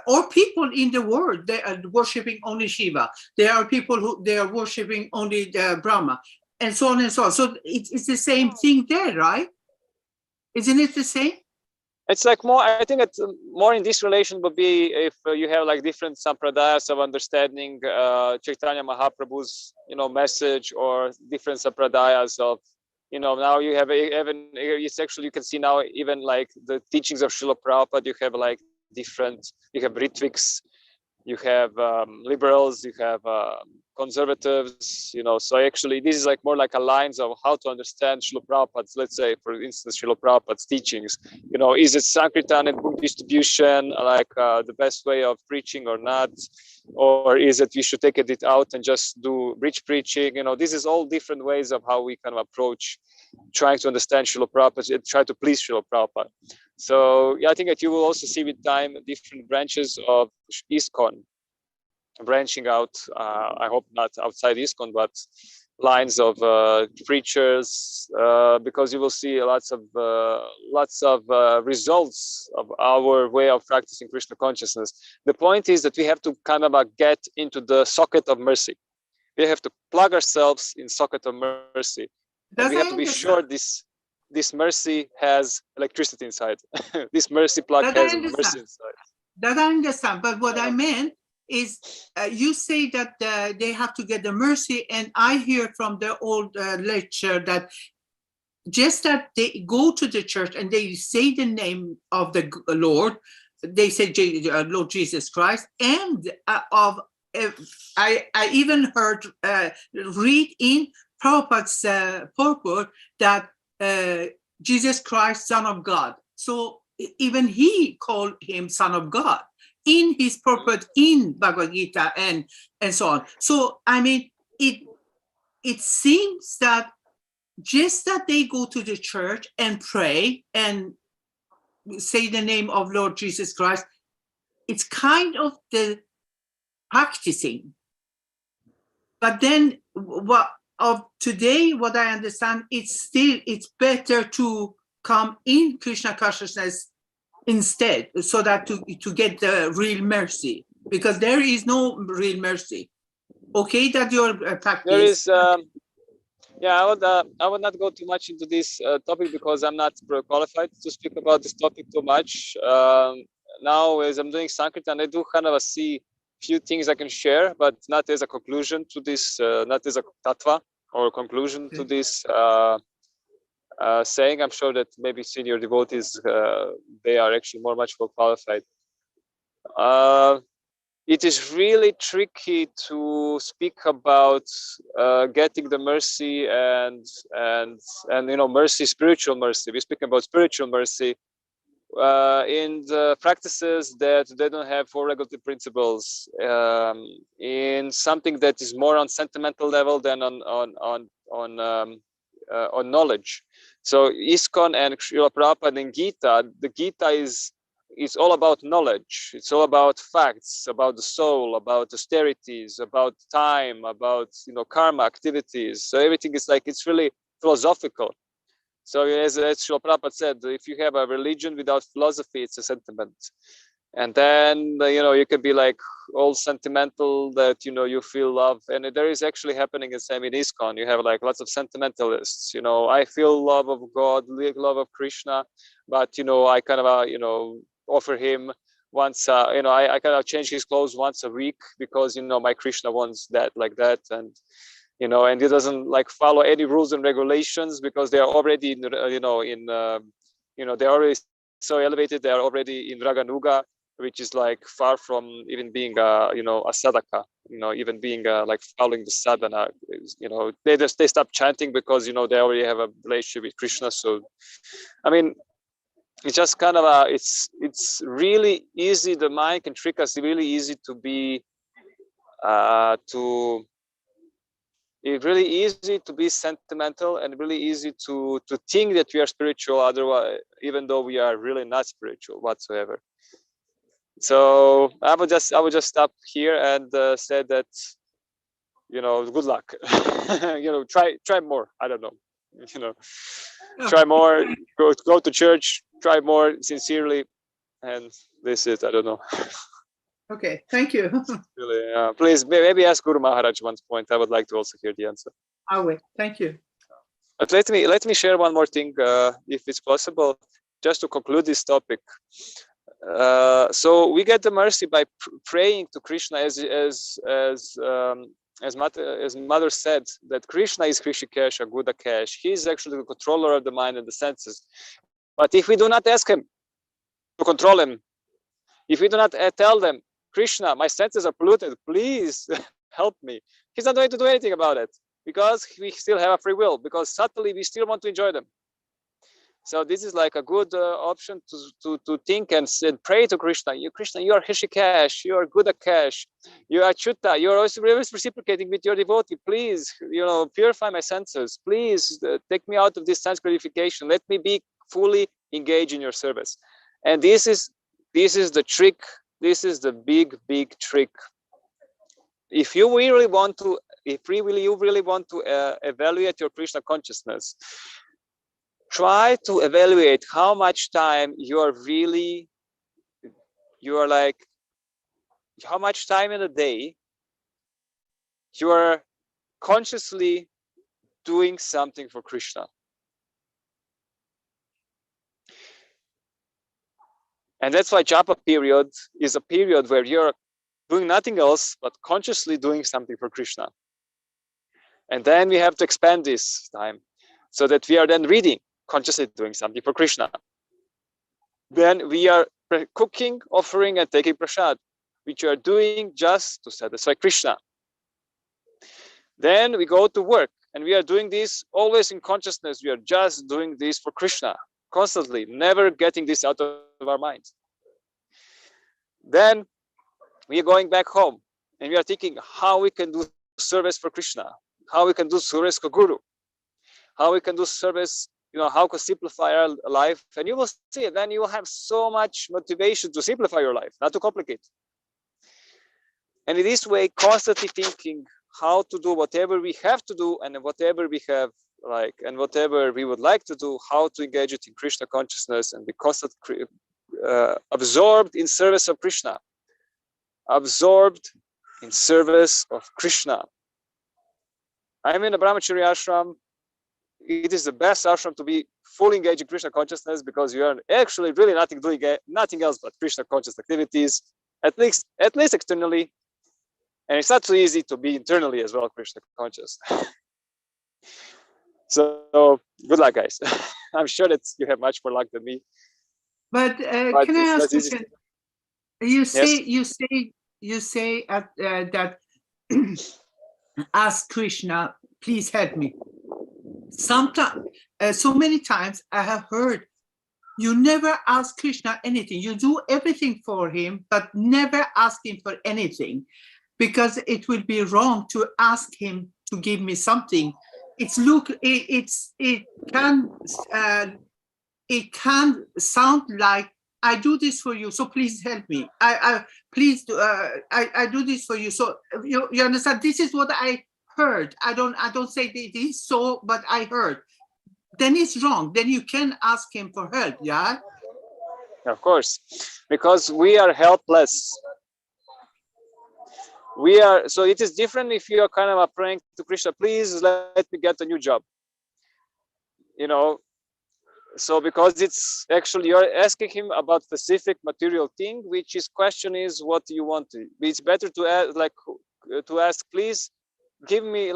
[SPEAKER 3] or people in the world, they are worshiping only Shiva. There are people who they are worshiping only Brahma, and so on and so on. So it's the same thing there, right? Isn't it the same?
[SPEAKER 2] It's like more. I think it's more in this relation would be if you have like different sampradayas of understanding Chaitanya Mahaprabhu's you know message or different sampradayas of you know now you have even it's actually you can see now even like the teachings of Srila Prabhupada you have like different you have Ritviks, you have liberals, you have conservatives, you know. So actually, this is like more like a lines of how to understand Srila Prabhupada's, let's say, for instance, Srila Prabhupada's teachings. You know, is it Sankirtan and book distribution like the best way of preaching or not? Or is it we should take it out and just do rich preaching? You know, this is all different ways of how we kind of approach trying to understand Srila Prabhupada and try to please Srila Prabhupada. So yeah, I think that you will also see with time different branches of ISKCON branching out. I hope not outside ISKCON, but lines of preachers, because you will see lots of results of our way of practicing Krishna consciousness. The point is that we have to kind of get into the socket of mercy. We have to plug ourselves in socket of mercy, and we have to be sure this mercy has electricity inside. This mercy plug has mercy inside.
[SPEAKER 3] That I understand, but what I meant is you say that they have to get the mercy, and I hear from the old lecture that just that they go to the church and they say the name of the Lord, they say Lord Jesus Christ, and I even heard read in Prabhupada's purport that Jesus Christ, Son of God. So even he called him Son of God in his purport in Bhagavad Gita and so on. So I mean, it seems that just that they go to the church and pray and say the name of Lord Jesus Christ, it's kind of the practicing. But then what of today, what I understand, it's better to come in Krishna consciousness instead, so that to get the real mercy, because there is no real mercy. Okay, that your practice.
[SPEAKER 2] There is, yeah, I would not go too much into this topic because I'm not qualified to speak about this topic too much. Now, as I'm doing Sankirtan, I do kind of see few things I can share, but not as a conclusion to this, not as a tattva or conclusion to this saying. I'm sure that maybe senior devotees, they are actually much more qualified. It is really tricky to speak about getting the mercy and mercy, spiritual mercy. We're speaking about spiritual mercy in the practices that they don't have four regulative principles, in something that is more on sentimental level than on knowledge. So ISKCON and Srila Prabhupada in Gita, the Gita is all about knowledge. It's all about facts, about the soul, about austerities, about time, about karma activities. So everything is like, it's really philosophical. So as Srila Prabhupada said, if you have a religion without philosophy, it's a sentiment. And then you can be like all sentimental that you feel love, and there is actually happening the same in ISKCON. You have like lots of sentimentalists. I feel love of God, love of Krishna, but I kind of offer him once. I kind of change his clothes once a week because my Krishna wants that, like that, and and he doesn't like follow any rules and regulations because they are already they're already so elevated. They are already in Raganuga, which is like far from even being a sadhaka, even being like following the sadhana. They stop chanting because they already have a relationship with Krishna. So I mean, it's just kind of it's really easy. The mind can trick us. It's really easy to be it's really easy to be sentimental and really easy to think that we are spiritual, otherwise, even though we are really not spiritual whatsoever. So I would just stop here and say that good luck. Try more. I don't know. Try more. Go to church. Try more sincerely, and this is I don't know.
[SPEAKER 3] Okay, thank you.
[SPEAKER 2] Really, please maybe ask Guru Maharaj one point. I would like to also hear the answer.
[SPEAKER 3] I will. Thank you.
[SPEAKER 2] But let me share one more thing, if it's possible, just to conclude this topic. So we get the mercy by praying to Krishna, as Mother said, that Krishna is Hrishikesh, Gudakesh. He is actually the controller of the mind and the senses. But if we do not ask him to control him, if we do not tell them, Krishna, my senses are polluted, please help me, he's not going to do anything about it, because we still have a free will, because subtly we still want to enjoy them. So this is like a good option to think and pray to Krishna. Krishna, you are Hrishikesh, you are Gudakesh, you are Achyuta, you are always reciprocating with your devotee. Please, purify my senses. Please take me out of this sense gratification. Let me be fully engaged in your service. And this is the trick. This is the big trick. If you really want to, evaluate your Krishna consciousness, try to evaluate how much time how much time in a day you are consciously doing something for Krishna. And that's why japa period is a period where you're doing nothing else but consciously doing something for Krishna. And then we have to expand this time so that we are then reading, consciously doing something for Krishna. Then we are cooking, offering, and taking prasad, which you are doing just to satisfy Krishna. Then we go to work, and we are doing this always in consciousness. We are just doing this for Krishna, constantly, never getting this out of our minds. Then we are going back home, and we are thinking how we can do service for Krishna, how we can do service for Guru, how we can do service how to simplify our life, and you will see it. Then you will have so much motivation to simplify your life, not to complicate. And in this way, constantly thinking how to do whatever we have to do, and whatever we have and whatever we would like to do, how to engage it in Krishna consciousness and be constantly absorbed in service of Krishna, absorbed in service of Krishna. I'm in a brahmachari ashram. It is the best ashram to be fully engaged in Krishna consciousness, because you are actually really doing nothing else but Krishna conscious activities, at least externally. And it's not so easy to be internally as well Krishna conscious. So good luck, guys. I'm sure that you have much more luck than me.
[SPEAKER 3] But
[SPEAKER 2] But
[SPEAKER 3] can I
[SPEAKER 2] it's
[SPEAKER 3] ask
[SPEAKER 2] not easy.
[SPEAKER 3] you?
[SPEAKER 2] Yes.
[SPEAKER 3] You say that ask Krishna, please help me. Sometimes, so many times I have heard you never ask Krishna anything. You do everything for him, but never ask him for anything, because it will be wrong to ask him to give me something. It can sound like I do this for you, so please help me. I do this for you, so you understand. This is what I heard. I don't say it is so, but I heard. Then it's wrong. Then you can ask him for help. Yeah.
[SPEAKER 2] Of course, because we are helpless. So it is different if you are kind of praying to Krishna, please let me get a new job. So because it's actually you're asking him about specific material thing, which is question is what do you want to. It's better to ask, please give me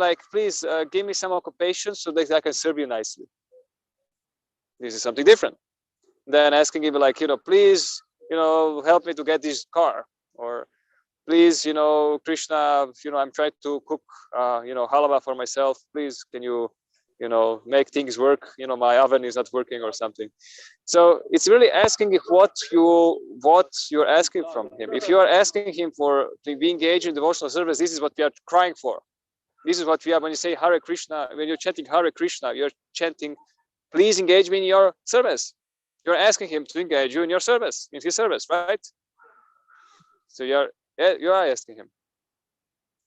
[SPEAKER 2] give me some occupation so that I can serve you nicely. This is something different than asking him please help me to get this car, or please Krishna, I'm trying to cook halava for myself, please can you make things work, my oven is not working or something. So it's really asking what you're asking from him. If you are asking him to be engaged in devotional service, this is what we are crying for. This is what we are. When you say Hare Krishna, when you're chanting Hare Krishna, you're chanting, please engage me in your service. You're asking him to engage you in your service, in his service, right? So you are asking him,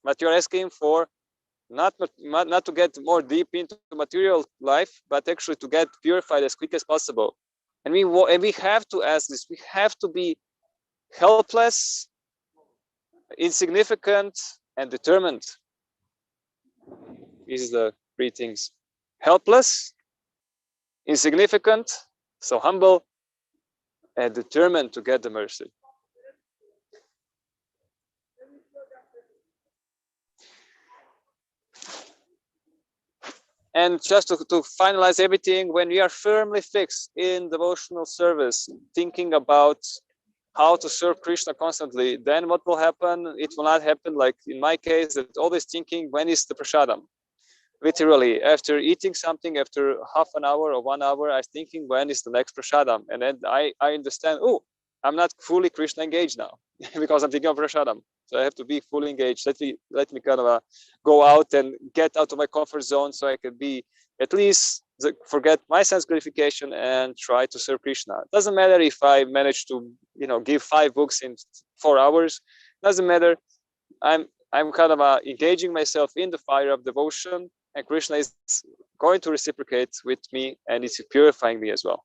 [SPEAKER 2] but you're asking for not to get more deep into material life, but actually to get purified as quick as possible. And we have to ask this. We have to be helpless, insignificant, and determined. These are the three things: helpless, insignificant, so humble, and determined to get the mercy. And just to finalize everything, when we are firmly fixed in devotional service, thinking about how to serve Krishna constantly, then what will happen? It will not happen like in my case, that always thinking, when is the prasadam? Literally, after eating something, after half an hour or 1 hour, I'm thinking, when is the next prasadam? And then I understand, oh, I'm not fully Krishna engaged now because I'm thinking of prasadam. So I have to be fully engaged. Let me kind of go out and get out of my comfort zone, so I can be at least forget my sense gratification and try to serve Krishna. It doesn't matter if I manage to give 5 books in 4 hours. Doesn't matter. I'm kind of engaging myself in the fire of devotion, and Krishna is going to reciprocate with me, and it's purifying me as well.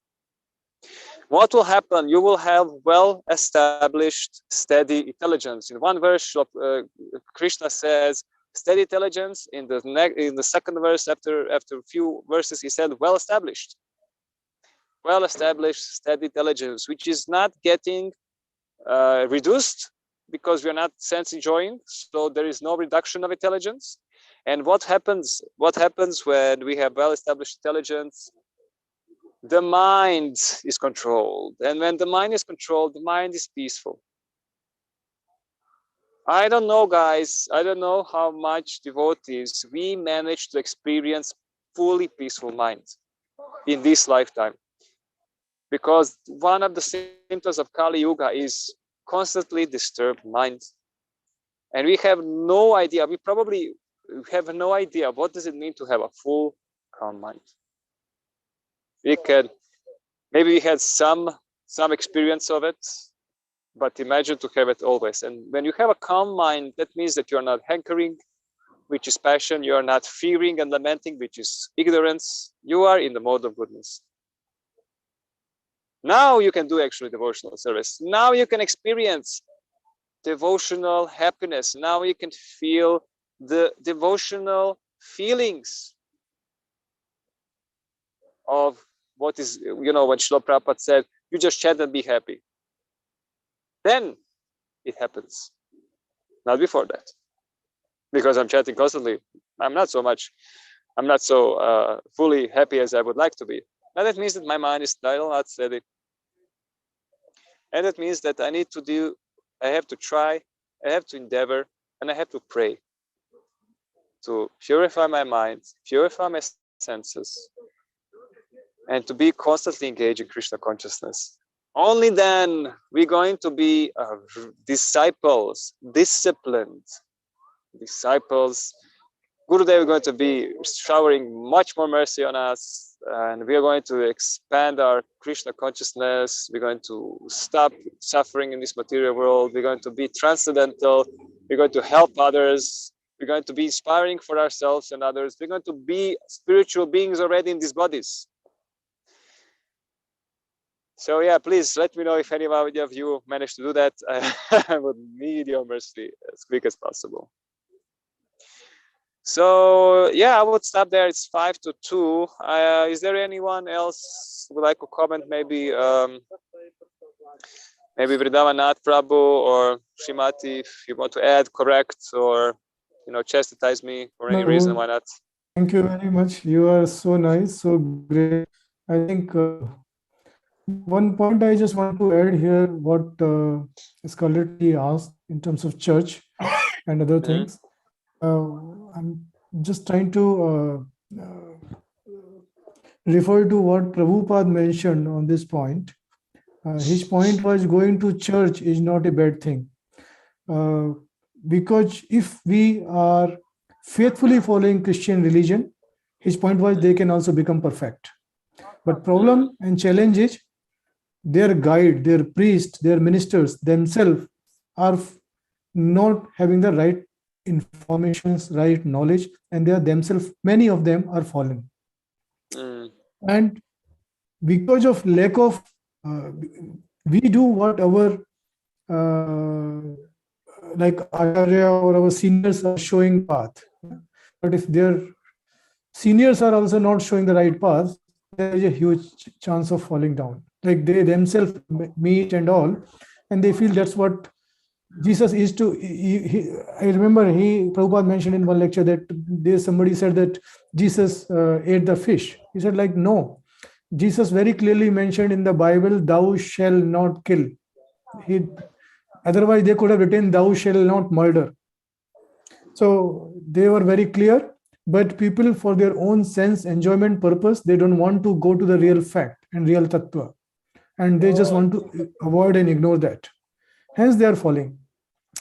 [SPEAKER 2] What will happen? You will have well-established, steady intelligence. In one verse, Krishna says steady intelligence. In the second verse, after a few verses, he said well-established, steady intelligence, which is not getting reduced because we are not sense enjoying. So there is no reduction of intelligence. And what happens when we have well-established intelligence? The mind is controlled, and when the mind is controlled, the mind is peaceful. I don't know, guys, I don't know how much devotees we manage to experience fully peaceful mind in this lifetime, because one of the symptoms of Kali Yuga is constantly disturbed mind, and we have no idea. We probably have no idea what does it mean to have a full calm mind. Maybe we had some experience of it, but imagine to have it always. And when you have a calm mind, that means that you're not hankering, which is passion. You are not fearing and lamenting, which is ignorance. You are in the mode of goodness. Now you can do actually devotional service. Now you can experience devotional happiness. Now you can feel the devotional feelings of what is, when Srila Prabhupada said, you just chant and be happy. Then it happens. Not before that. Because I'm chanting constantly. I'm not so fully happy as I would like to be. Now that means that my mind is still not steady. And that means that I have to try, I have to endeavor, and I have to pray to purify my mind, purify my senses, and to be constantly engaged in Krishna consciousness. Only then we're going to be disciples, disciplined disciples. Gurudev is going to be showering much more mercy on us, and we are going to expand our Krishna consciousness. We're going to stop suffering in this material world. We're going to be transcendental. We're going to help others. We're going to be inspiring for ourselves and others. We're going to be spiritual beings already in these bodies. So yeah, please let me know if any of you managed to do that. I would need your mercy as quick as possible. So yeah, I would stop there. It's 1:55. Is there anyone else who would like to comment? Maybe Vrsabha Prabhu or Srimati, if you want to add, correct, or chastise me for any reason, why not?
[SPEAKER 4] Thank you very much. You are so nice, so great. I think one point I just want to add here, what Scarlett asked in terms of church and other things. I'm just trying to refer to what Prabhupada mentioned on this point. His point was going to church is not a bad thing. Because if we are faithfully following Christian religion, his point was they can also become perfect. But problem and challenge is their guide, their priest, their ministers themselves are not having the right informations, right knowledge, and they are themselves, many of them are fallen. And because of lack of, we do what our like Acharya or our seniors are showing path. But if their seniors are also not showing the right path, there is a huge chance of falling down. Like they themselves meet and all, and they feel that's what Jesus is to. I remember Prabhupada mentioned in one lecture that somebody said that Jesus ate the fish. He said like, no, Jesus very clearly mentioned in the Bible, thou shall not kill. Otherwise they could have written, thou shall not murder. So they were very clear, but people for their own sense, enjoyment purpose, they don't want to go to the real fact and real tattva. And they just want to avoid and ignore that. Hence they are falling.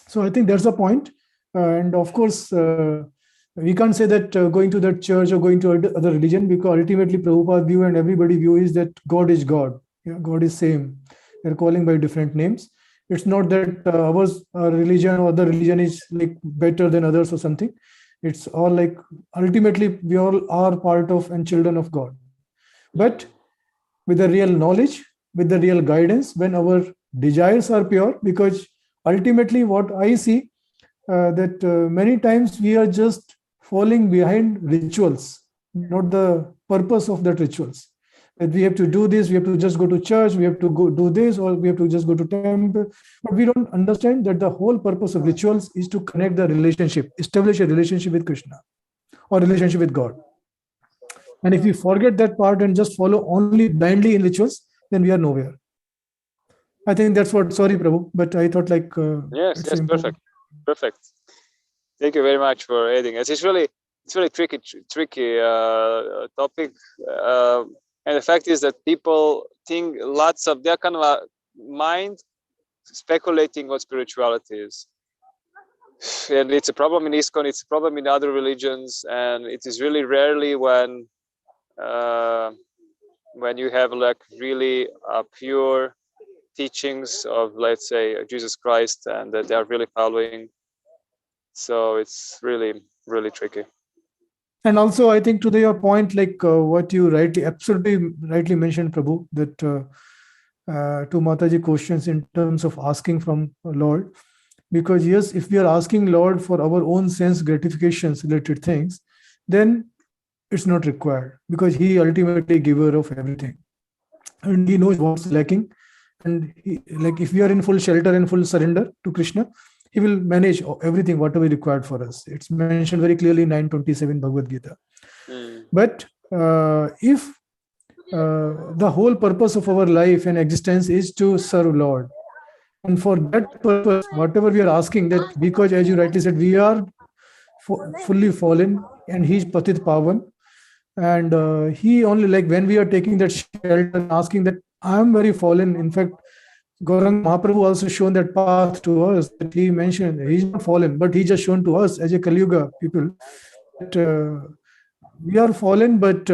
[SPEAKER 4] So I think that's the point. And of course, we can't say that going to that church or going to other religion, because ultimately Prabhupada's view and everybody's view is that God is God. Yeah, God is same. They're calling by different names. It's not that our religion or other religion is like better than others or something. It's all like ultimately we all are part of and children of God. But with the real knowledge, with the real guidance, when our desires are pure, because ultimately what I see that many times we are just falling behind rituals, not the purpose of that rituals. That we have to do this, we have to just go to church, we have to go do this, or we have to just go to temple. But we don't understand that the whole purpose of rituals is to connect the relationship, establish a relationship with Krishna or relationship with God. And if we forget that part and just follow only blindly in rituals, then we are nowhere. I think that's what, sorry Prabhu, but I thought like...
[SPEAKER 2] yes, perfect. Thank you very much for adding. It's really tricky topic. And the fact is that people think they're kind of a mind speculating what spirituality is. And it's a problem in ISKCON, it's a problem in other religions, and it is really rarely when when you have like really pure teachings of, let's say, Jesus Christ, and that they are really following. So it's really, really tricky.
[SPEAKER 4] And also, I think to your point, like what you absolutely rightly mentioned, Prabhu, that to Mataji questions in terms of asking from Lord, because yes, if we are asking Lord for our own sense gratifications related things, then it's not required, because He ultimately giver of everything, and He knows what's lacking. And like if we are in full shelter and full surrender to Krishna, He will manage everything whatever required for us. It's mentioned very clearly in 9:27 Bhagavad Gita. But if the whole purpose of our life and existence is to serve Lord, and for that purpose, whatever we are asking, that because as you rightly said, we are fully fallen and He's Patit Pavan, and He only, like when we are taking that shelter and asking that I am very fallen. In fact, Gauranga Mahaprabhu also shown that path to us, that He mentioned He's not fallen, but He just shown to us as a Kali Yuga people that we are fallen, but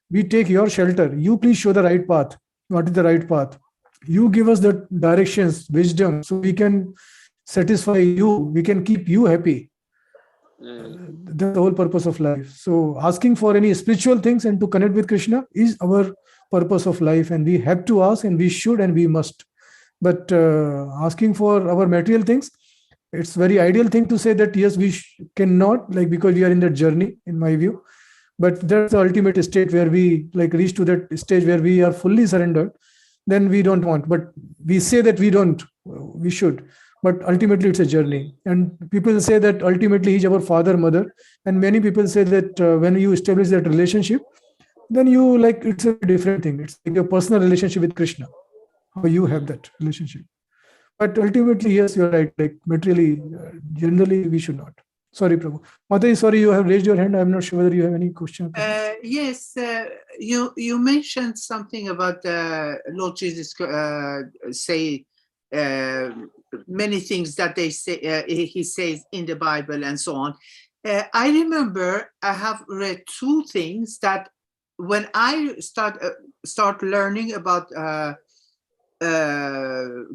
[SPEAKER 4] we take your shelter. You please show the right path. What is the right path? You give us the directions, wisdom, so we can satisfy you. We can keep you happy. That's the whole purpose of life. So asking for any spiritual things and to connect with Krishna is our purpose of life, and we have to ask, and we should, and we must. But asking for our material things, it's very ideal thing to say that yes, we cannot, like, because we are in that journey, in my view. But that's the ultimate state where we like reach to that stage where we are fully surrendered. Then we don't want, but we say that we don't, we should. But ultimately it's a journey. And people say that ultimately He's our father, mother. And many people say that when you establish that relationship, then you like, it's a different thing. It's like your personal relationship with Krishna, how you have that relationship. But ultimately, yes, you're right. Like materially, generally, we should not. Sorry, Prabhu. Mataji, sorry, you have raised your hand. I'm not sure whether you have any question.
[SPEAKER 3] Yes, you mentioned something about Lord Jesus say many things that they say He says in the Bible and so on. I remember I have read two things that when I start learning about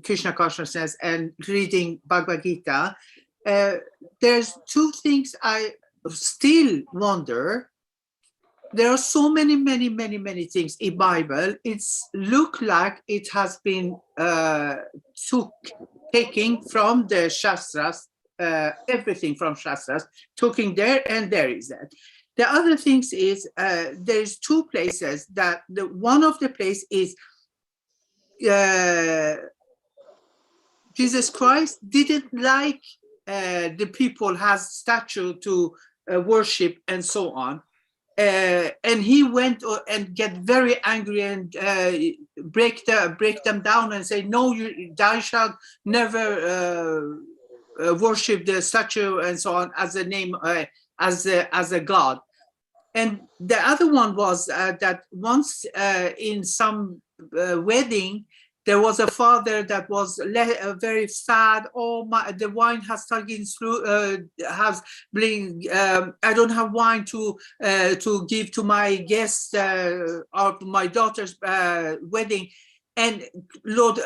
[SPEAKER 3] Krishna consciousness and reading Bhagavad Gita, there's two things I still wonder. There are so many things in Bible. It's look like it has been taking from the Shastras, everything from Shastras, taking there, and there is that. The other things is there's two places that one of the place is Jesus Christ didn't like the people has statue to worship and so on. And He went and get very angry and break them down and say, no, thou shalt never worship the statue and so on as a name, as a god. And the other one was that once in some wedding, there was a father that was very sad. Oh, the wine has taken through. Has been. I don't have wine to give to my guests of my daughter's wedding. And Lord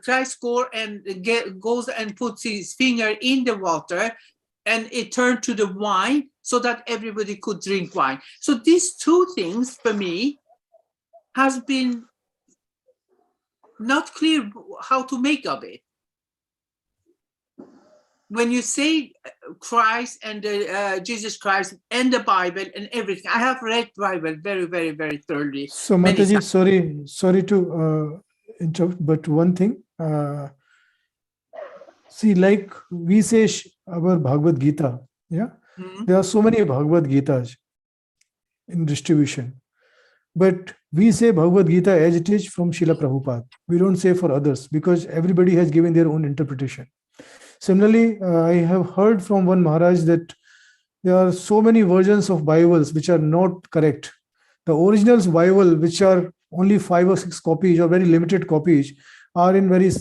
[SPEAKER 3] Christ goes and puts His finger in the water, and it turned to the wine so that everybody could drink wine. So these two things for me has been not clear how to make of it. When you say Christ and Jesus Christ and the Bible and everything, I have read Bible very thoroughly.
[SPEAKER 4] So Mataji, sorry to interrupt, but one thing, see, like we say our Bhagavad Gita, yeah, there are so many Bhagavad Gitas in distribution, but we say Bhagavad Gita as it is from Srila Prabhupada. We don't say for others, because everybody has given their own interpretation. Similarly, I have heard from one Maharaj that there are so many versions of Bibles which are not correct. The original Bible, which are only 5 or 6 copies or very limited copies, are in very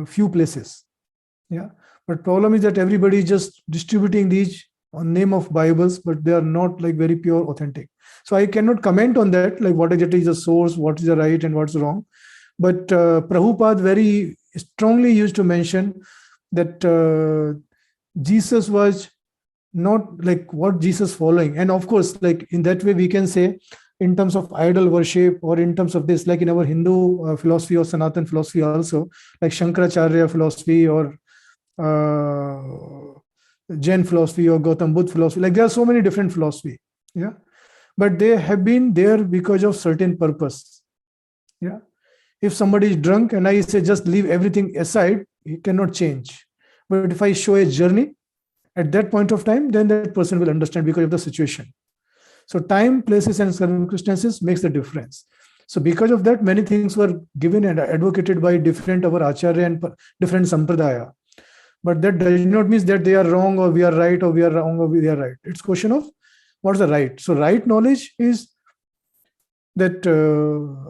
[SPEAKER 4] few places. Yeah, but problem is that everybody is just distributing these name of Bibles, but they are not like very pure, authentic. So I cannot comment on that, like what exactly is the source, what is the right and what's wrong. But Prabhupada very strongly used to mention that Jesus was not like what Jesus following. And of course, like in that way, we can say in terms of idol worship or in terms of this, like in our Hindu philosophy or Sanatan philosophy also, like Shankaracharya philosophy or Jain philosophy or Gautam Buddha philosophy, like there are so many different philosophy. Yeah. But they have been there because of certain purpose. Yeah. If somebody is drunk and I say just leave everything aside, he cannot change. But if I show a journey at that point of time, then that person will understand because of the situation. So time, places, and circumstances makes the difference. So because of that, many things were given and advocated by different our acharya and different sampradaya. But that does not mean that they are wrong or we are right or we are wrong or we are right. It's question of what's the right. So right knowledge is that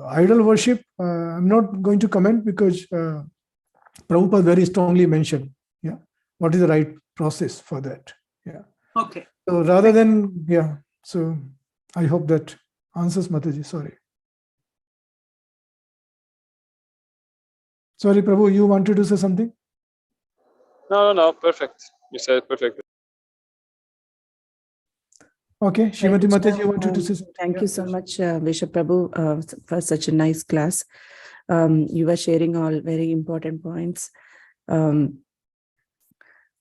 [SPEAKER 4] idol worship. I'm not going to comment because Prabhupada very strongly mentioned, yeah, what is the right process for that. Yeah.
[SPEAKER 3] Okay.
[SPEAKER 4] So rather than, yeah, so I hope that answers Mataji. Sorry. Sorry, Prabhu, you wanted to say something?
[SPEAKER 2] No, perfect. You said it perfectly.
[SPEAKER 4] Okay, Shrimati
[SPEAKER 5] Krishna,
[SPEAKER 4] Mataji, you wanted to say something?
[SPEAKER 5] Thank
[SPEAKER 4] Yeah,
[SPEAKER 5] you so
[SPEAKER 4] please.
[SPEAKER 5] much, Vrsabha Prabhu, for such a nice class. You were sharing all very important points.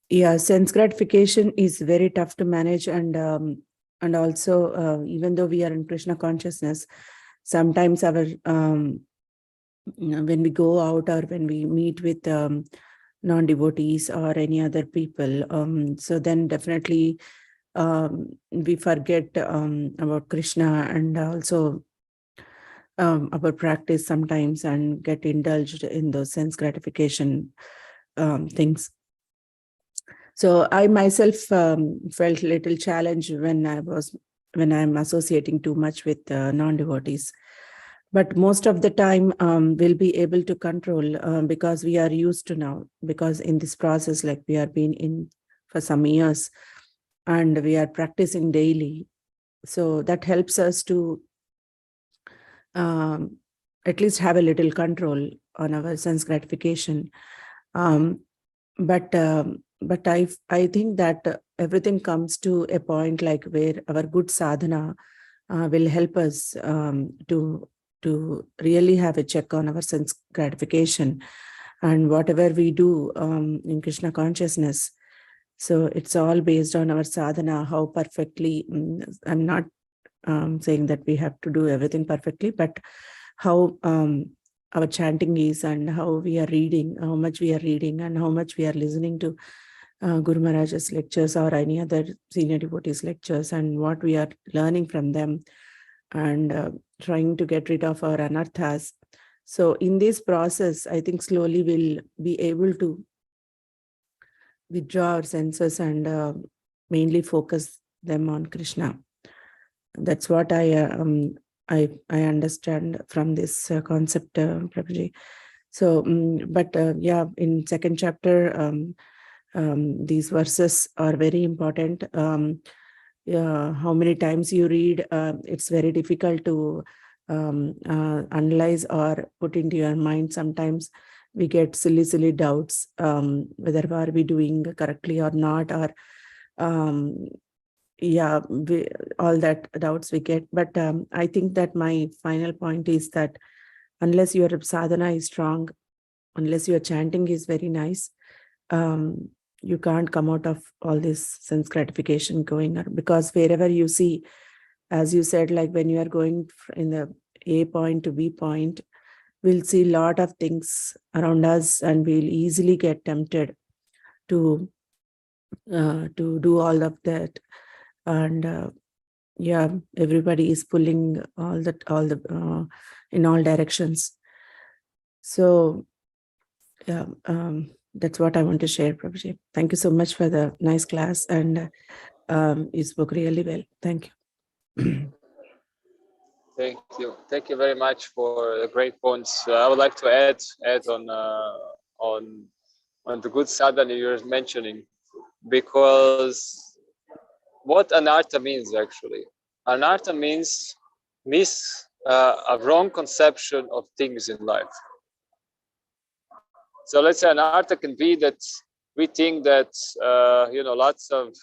[SPEAKER 5] Yeah, sense gratification is very tough to manage, and also even though we are in Krishna consciousness, sometimes our when we go out or when we meet with non-devotees or any other people, so then definitely we forget about Krishna and also our practice sometimes and get indulged in those sense gratification things. So I myself felt a little challenged when I'm associating too much with non-devotees. But most of the time we'll be able to control because we are used to now, because in this process, like we have been in for some years and we are practicing daily. So that helps us to at least have a little control on our sense gratification. But I think that everything comes to a point like where our good sadhana will help us to really have a check on our sense gratification and whatever we do in Krishna consciousness. So it's all based on our sadhana, how perfectly, I'm not saying that we have to do everything perfectly, but how our chanting is and how we are reading, how much we are reading and how much we are listening to Guru Maharaj's lectures or any other senior devotees lectures and what we are learning from them and trying to get rid of our anarthas. So in this process, I think slowly we'll be able to withdraw our senses and mainly focus them on Krishna. That's what I understand from this concept, Prabhuji. So, yeah, in second chapter, these verses are very important. How many times you read, it's very difficult to analyze or put into your mind. Sometimes we get silly doubts, whether are we doing correctly or not, or yeah, all that doubts we get. But I think that my final point is that unless your sadhana is strong, unless your chanting is very nice, you can't come out of all this sense gratification going on, because wherever you see, as you said, like when you are going in the A point to B point, we'll see a lot of things around us and we'll easily get tempted to do all of that. And yeah, everybody is pulling all the in all directions. So yeah, that's what I want to share, Prabhuji. Thank you so much for the nice class, and you spoke really well. Thank you.
[SPEAKER 2] Thank you very much for the great points. I would like to add on the good sadhana you're mentioning, because what anartha means actually. Anartha means a wrong conception of things in life. So let's say anartha can be that we think that lots of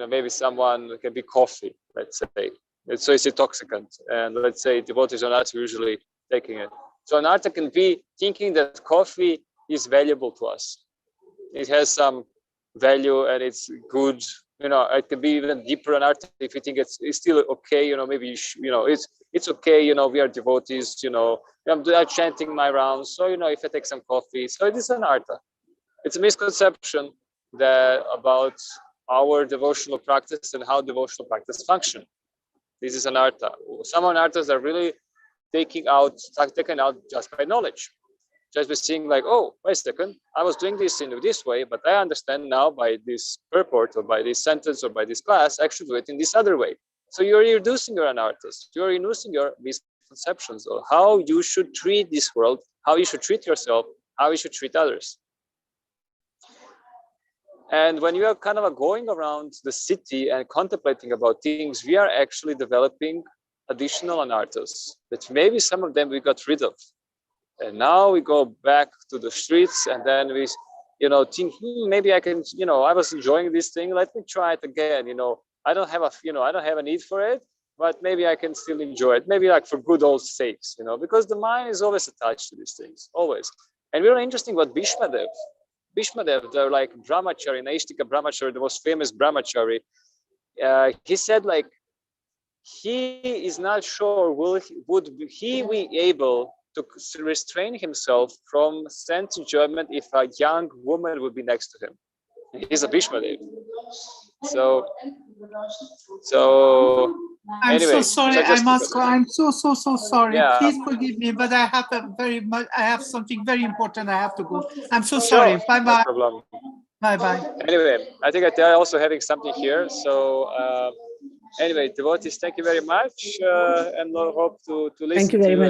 [SPEAKER 2] maybe someone can be coffee, let's say. So it's intoxicant, and let's say devotees are not usually taking it. So anartha can be thinking that coffee is valuable to us. It has some value and it's good. It can be even deeper anartha if you think it's still okay. Maybe it's okay. We are devotees. I'm chanting my rounds. So if I take some coffee, so it is anartha. It's a misconception about our devotional practice and how devotional practice function. This is anartha. Some anarthas are really taken out just by knowledge, just by seeing like, oh, wait a second, I was doing this in this way, but I understand now by this purport or by this sentence or by this class, I should do it in this other way. So you're reducing your anarthas, you're reducing your misconceptions of how you should treat this world, how you should treat yourself, how you should treat others. And when you are kind of going around the city and contemplating about things, we are actually developing additional anarthas that maybe some of them we got rid of. And now we go back to the streets and then we, think, maybe I can, I was enjoying this thing. Let me try it again. I don't have a need for it, but maybe I can still enjoy it. Maybe like for good old sakes, because the mind is always attached to these things, always. And really interesting what Bhishmadev, the like brahmachari, Naishtika brahmachari, the most famous brahmachari, he said like, he is not sure would he be able to restrain himself from sense enjoyment if a young woman would be next to him. He's a Bhishmadev. So
[SPEAKER 3] I'm
[SPEAKER 2] anyway,
[SPEAKER 3] so sorry. I must go. I'm so sorry.
[SPEAKER 2] Yeah.
[SPEAKER 3] Please forgive me, but I have I have something very important. I have to go. I'm so
[SPEAKER 2] Sure,
[SPEAKER 3] sorry. Bye bye.
[SPEAKER 2] No problem.
[SPEAKER 3] Bye bye.
[SPEAKER 2] Anyway, I think they're also having something here. So anyway, devotees, thank you very much, and hope to listen
[SPEAKER 5] Thank you
[SPEAKER 2] to
[SPEAKER 5] very
[SPEAKER 2] you
[SPEAKER 5] much.